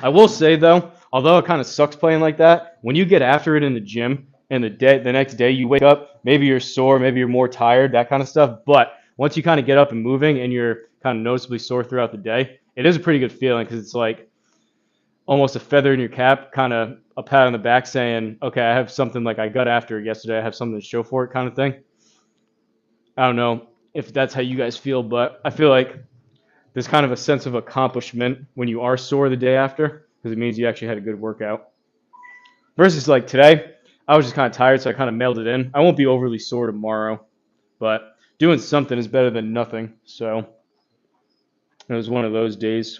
I will say, though, although it kind of sucks playing like that, when you get after it in the gym and the next day you wake up, maybe you're sore, maybe you're more tired, that kind of stuff. But once you kind of get up and moving and you're kind of noticeably sore throughout the day, it is a pretty good feeling because it's like almost a feather in your cap, kind of a pat on the back saying, okay, I have something, like I got after it yesterday, I have something to show for it kind of thing. I don't know if that's how you guys feel, but I feel like there's kind of a sense of accomplishment when you are sore the day after because it means you actually had a good workout. Versus like today, I was just kind of tired, so I kind of mailed it in. I won't be overly sore tomorrow, but doing something is better than nothing. So it was one of those days.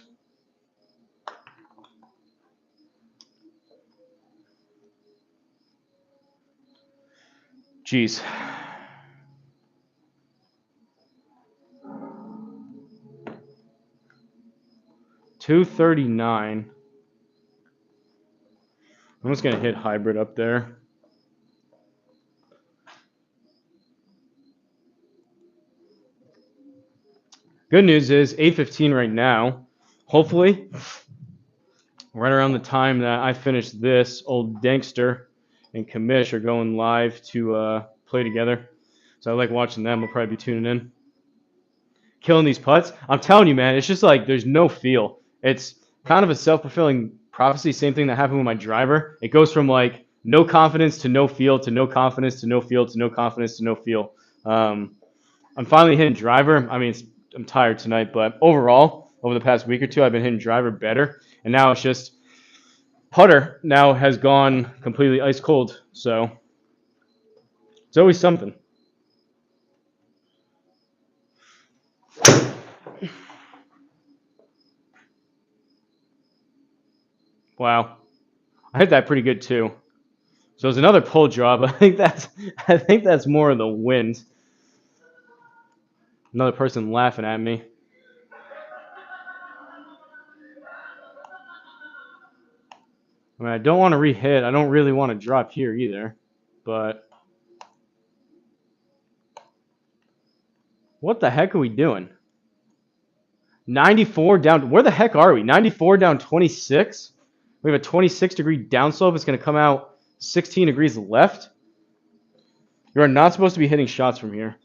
Jeez. $239. I'm just going to hit hybrid up there. Good news is 8:15 right now. Hopefully, right around the time that I finish this, old Dankster and Kamish are going live to play together. So I like watching them. We'll probably be tuning in. Killing these putts. I'm telling you, man, it's just like there's no feel. It's kind of a self-fulfilling prophecy. Same thing that happened with my driver. It goes from like no confidence to no feel to no confidence to no feel to no confidence to no feel. I'm finally hitting driver. I'm tired tonight, but overall, over the past week or two, I've been hitting driver better. And now it's just putter now has gone completely ice cold, so it's always something. Wow, I hit that pretty good too. So it's another pull draw, but I think that's more of the wind. Another person laughing at me. I mean, I don't want to re-hit. I don't really want to drop here either, but what the heck are we doing? 94 down. Where the heck are we? 94 down 26. We have a 26-degree downslope. It's going to come out 16 degrees left. You are not supposed to be hitting shots from here.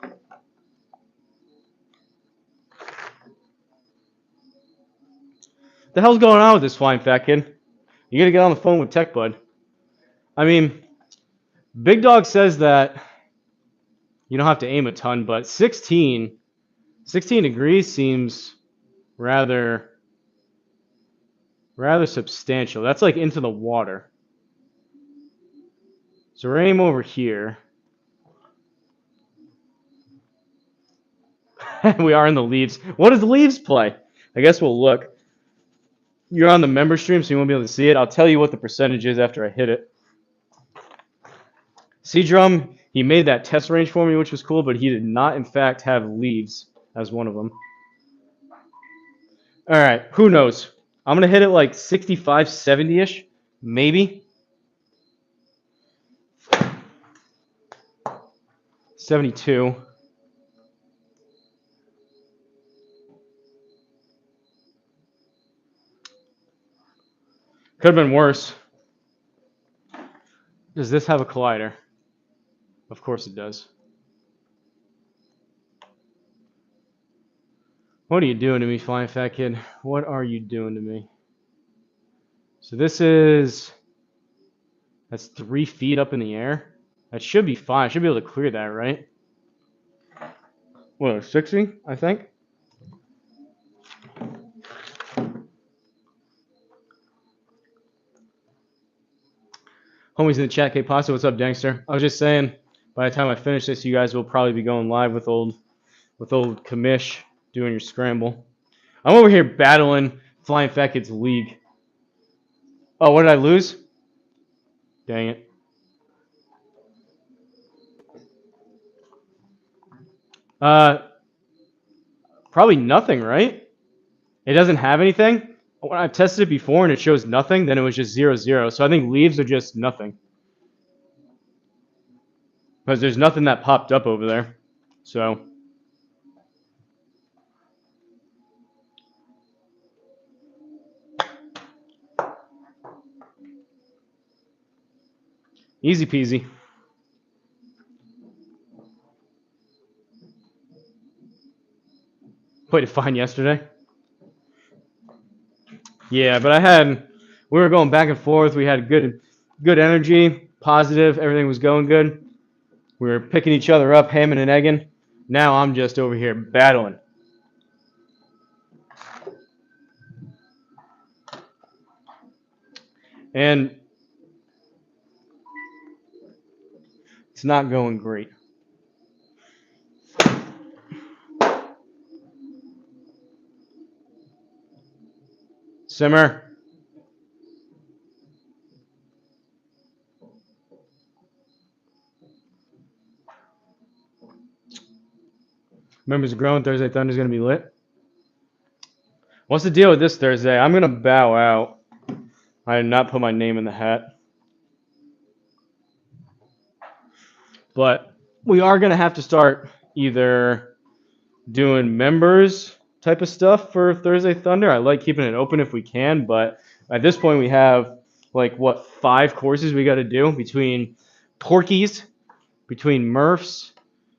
The hell's going on with this flying fat kid? You got to get on the phone with Tech Bud. I mean, Big Dog says that you don't have to aim a ton, but 16 degrees seems rather substantial. That's like into the water. So we're aim over here. We are in the leaves. What does leaves play? I guess we'll look. You're on the member stream, so you won't be able to see it. I'll tell you what the percentage is after I hit it. C-Drum, he made that test range for me, which was cool, but he did not, in fact, have leaves as one of them. All right, who knows? I'm going to hit it like 65, 70-ish, maybe. 72. Could have been worse. Does this have a collider? Of course it does. What are you doing to me, flying fat kid? What are you doing to me? So this is... That's 3 feet up in the air. That should be fine. I should be able to clear that, right? What, 60, I think? Homies in the chat, K Pasta, what's up, Dangster? I was just saying, by the time I finish this, you guys will probably be going live with old Kamish doing your scramble. I'm over here battling Flying Fat Kid's league. Oh, what did I lose? Dang it. Probably nothing, right? It doesn't have anything. When I've tested it before and it shows nothing, then it was just 0-0. So I think leaves are just nothing. Because there's nothing that popped up over there. So... Easy peasy. Played it fine yesterday. Yeah, but we were going back and forth. We had good energy, positive. Everything was going good. We were picking each other up, hamming and egging. Now I'm just over here battling. And it's not going great. Simmer. Members of Growing Thursday Thunder is going to be lit. What's the deal with this Thursday? I'm going to bow out. I did not put my name in the hat. But we are going to have to start either doing members type of stuff for Thursday Thunder. I like keeping it open if we can, but at this point we have like what 5 courses we got to do between Porkies, between Murphs,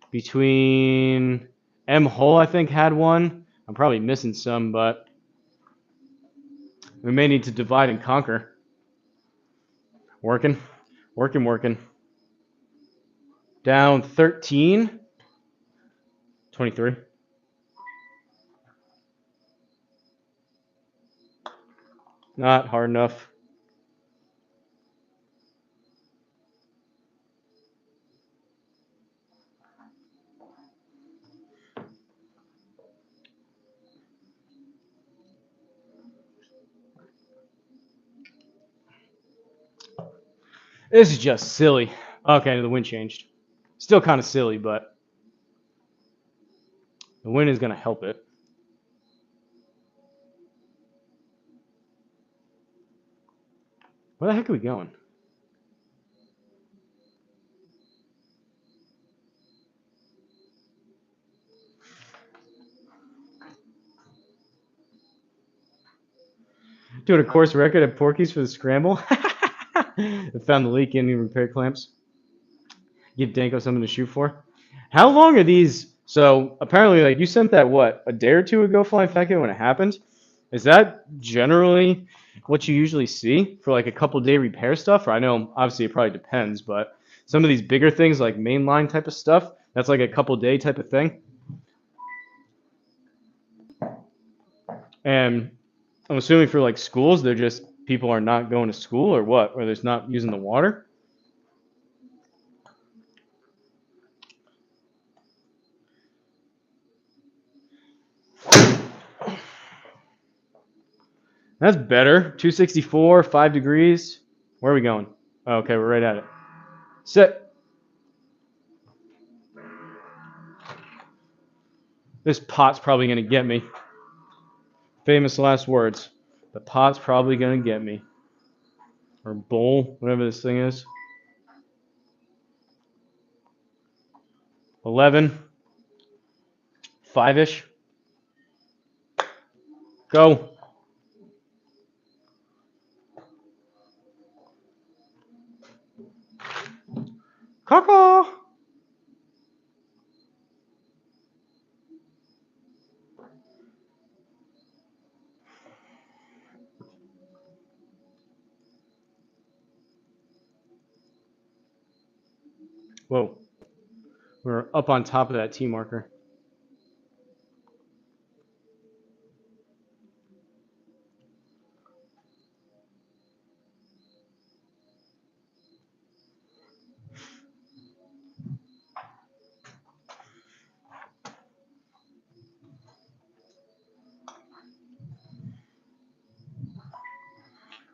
between M Hull I think had one. I'm probably missing some, but we may need to divide and conquer. Working. Down 13. 23. Not hard enough. This is just silly. Okay, the wind changed. Still kind of silly, but the wind is going to help it. Where the heck are we going? Doing a course record at Porky's for the scramble. I found the leak in the repair clamps. Give Danko something to shoot for. How long are these? So apparently, like you sent that what a day or two ago, Flying Fat Kid, when it happened. Is that generally what you usually see for like a couple day repair stuff? Or I know obviously it probably depends, but some of these bigger things like mainline type of stuff, that's like a couple day type of thing. And I'm assuming for like schools, they're just people are not going to school or what, or they're just not using the water. That's better. 264, 5 degrees. Where are we going? Oh, okay, we're right at it. Sit. This pot's probably going to get me. Famous last words. The pot's probably going to get me. Or bowl, whatever this thing is. 11. 5-ish. Go. Caw. Whoa. We're up on top of that T marker.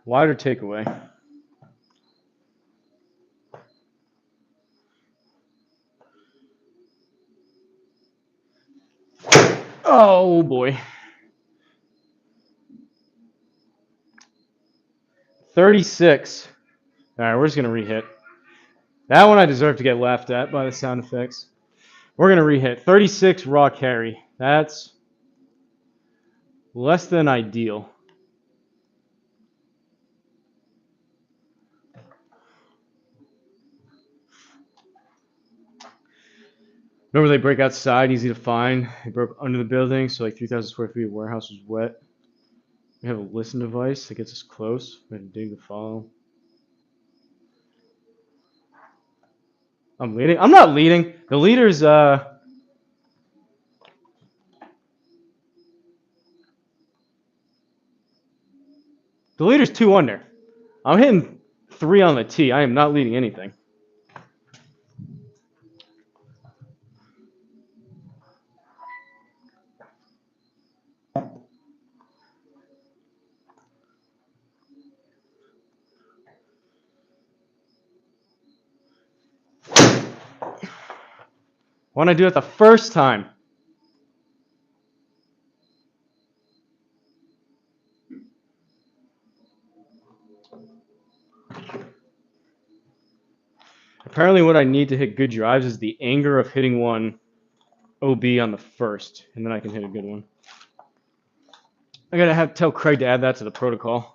Wider takeaway. Oh boy. 36. All right, we're just going to rehit. That one I deserve to get laughed at by the sound effects. We're going to rehit. 36 raw carry. That's less than ideal. Remember they break outside, easy to find. They broke under the building, so like 3,000 square feet of warehouse was wet. We have a listen device that gets us close. We have to dig the follow. I'm leading. I'm not leading. The leader's the leader's 2 under. I'm hitting 3 on the tee. I am not leading anything. Why don't I do it the first time? Apparently what I need to hit good drives is the anger of hitting one OB on the first, and then I can hit a good one. I gotta tell Craig to add that to the protocol.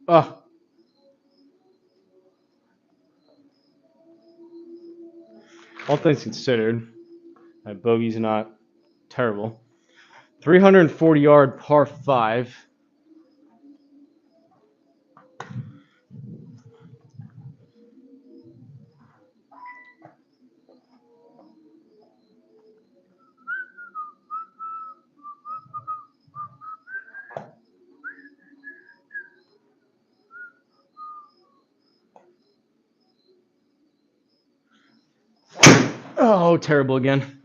Oh. All things considered, my bogey's not terrible. 340-yard par 5. Oh, terrible again.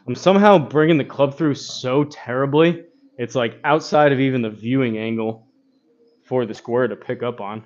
I'm somehow bringing the club through so terribly. It's like outside of even the viewing angle for the square to pick up on.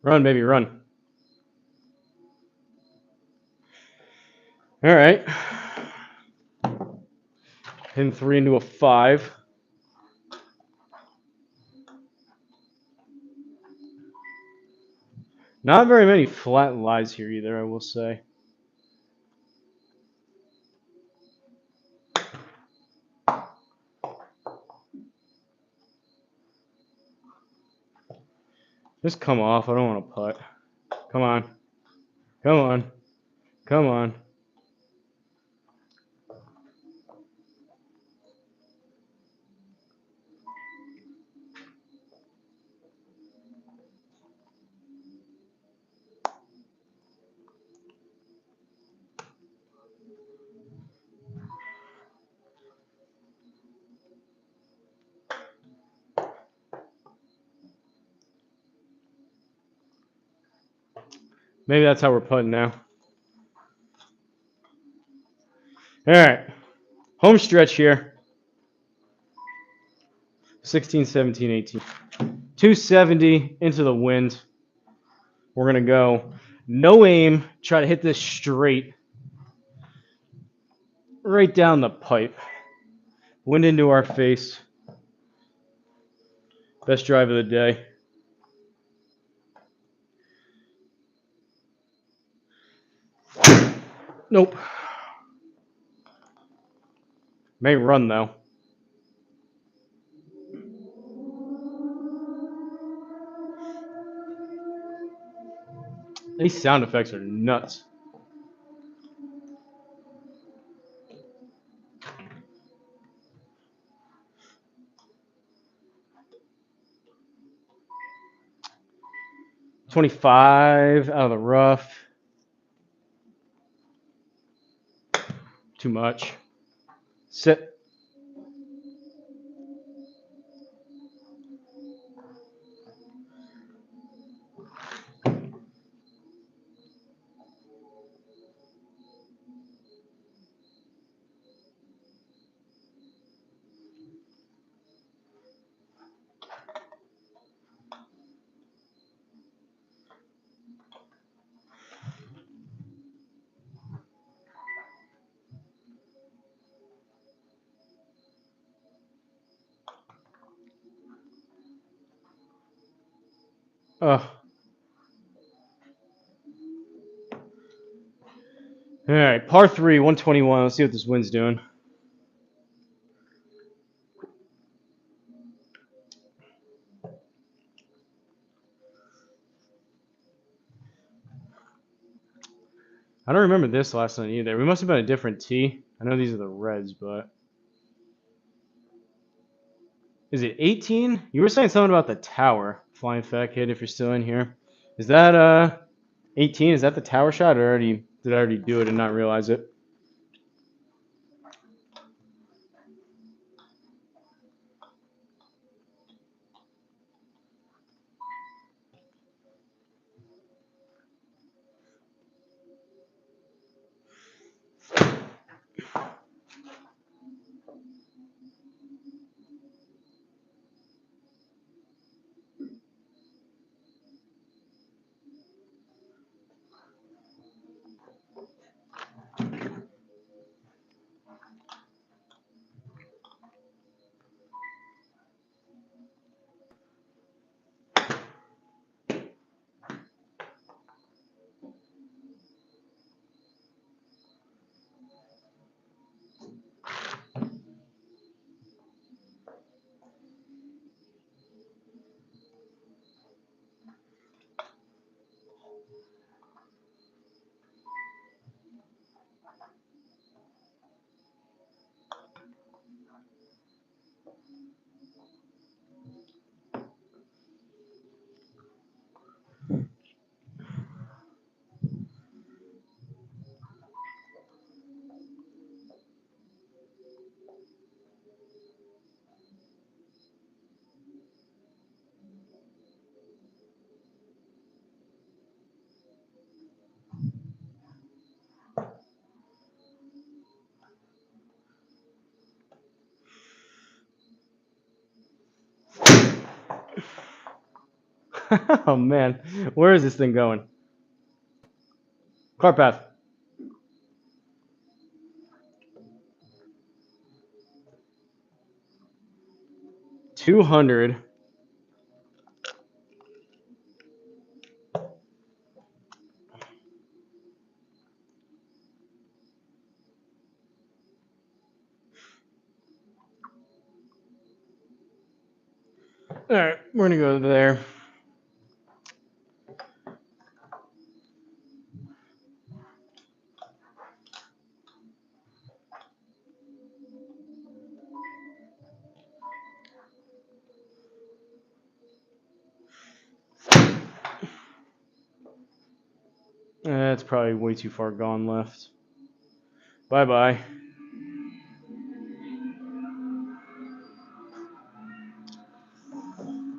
Run, baby, run. All right. Hitting 3 into a 5. Not very many flat lies here either, I will say. Just come off. I don't want to putt. Come on. Come on. Come on. Maybe that's how we're putting now. All right. Home stretch here. 16, 17, 18. 270 into the wind. We're going to go no aim. Try to hit this straight. Right down the pipe. Wind into our face. Best drive of the day. Nope. May run though. These sound effects are nuts. $25 out of the rough. Too much. Sit. All right, par 3, 121. Let's see what this wind's doing. I don't remember this last night either. We must have been a different tee. I know these are the reds, but is it 18? You were saying something about the tower. Flying fat kid, if you're still in here. Is that 18? Is that the tower shot, or did I already do it and not realize it? Oh man, where is this thing going? Car path. 200. All right, we're gonna go there. That's probably way too far gone left. Bye bye.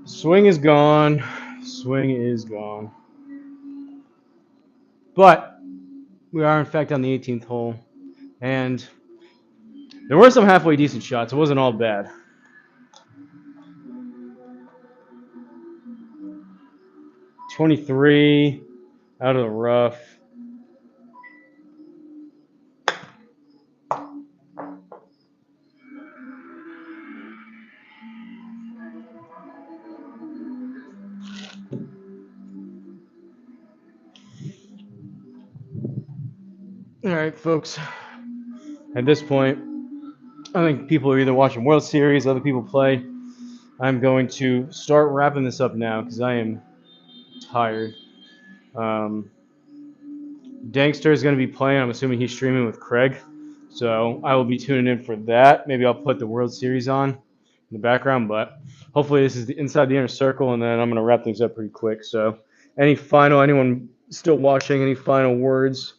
Swing is gone. Swing is gone. But we are in fact on the 18th hole, and there were some halfway decent shots. It wasn't all bad. .23 out of the rough. All right, folks. At this point, I think people are either watching World Series, other people play. I'm going to start wrapping this up now because I am tired. Dankster is going to be playing. I'm assuming he's streaming with Craig. So I will be tuning in for that. Maybe I'll put the World Series on in the background, but hopefully this is the inside the inner circle, and then I'm going to wrap things up pretty quick. So anyone still watching, any final words,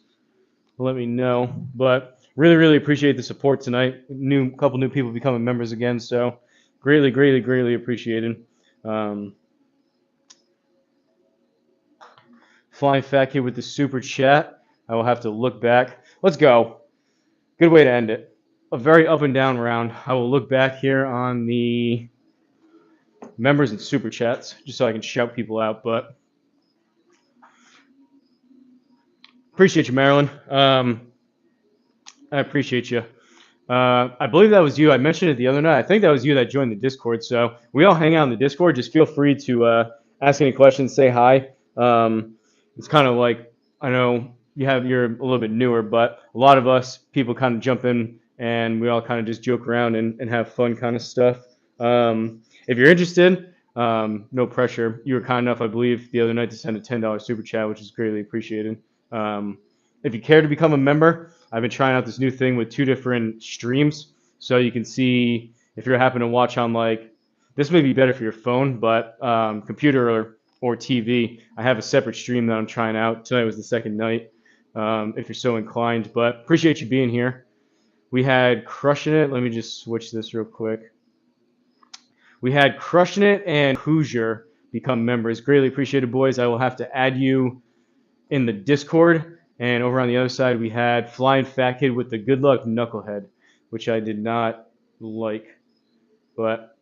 let me know. But really, really appreciate the support tonight. Couple new people becoming members again, so greatly, greatly, greatly appreciated. Flying Fat Kid with the super chat. I will have to look back. Let's go. Good way to end it. A very up and down round. I will look back here on the members and super chats just so I can shout people out. But appreciate you, Marilyn. I appreciate you. I believe that was you. I mentioned it the other night. I think that was you that joined the Discord. So we all hang out in the Discord. Just feel free to ask any questions, say hi. It's kind of like, I know you're a little bit newer, but a lot of us people kind of jump in and we all kind of just joke around and have fun kind of stuff. If you're interested, no pressure. You were kind enough, I believe, the other night to send a $10 super chat, which is greatly appreciated. If you care to become a member, I've been trying out this new thing with 2 different streams, so you can see if you're happen to watch on this may be better for your phone, but computer or TV. I have a separate stream that I'm trying out. Tonight was the second night, if you're so inclined. But appreciate you being here. We had Crushing It. Let me just switch this real quick. We had Crushing It and Hoosier become members. Greatly appreciated, boys. I will have to add you in the Discord. And over on the other side, we had Flying Fat Kid with the Good Luck Knucklehead, which I did not like. But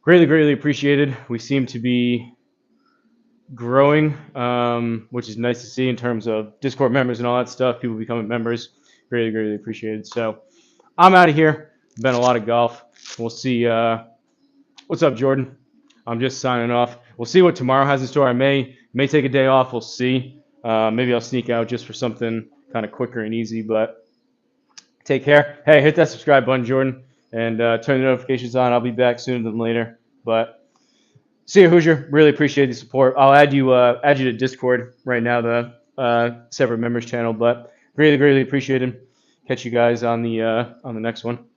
greatly, greatly appreciated. We seem to be growing, which is nice to see in terms of Discord members and all that stuff, people becoming members. Greatly, greatly appreciated. So I'm out of here. Been a lot of golf. We'll see. What's up, Jordan? I'm just signing off. We'll see what tomorrow has in store. I may take a day off. We'll see. Maybe I'll sneak out just for something kind of quicker and easy. But take care. Hey, hit that subscribe button, Jordan, and turn the notifications on. I'll be back sooner than later. But see you, Hoosier. Really appreciate the support. I'll add you to Discord right now, the separate members channel. But greatly, greatly appreciated. Catch you guys on the next one.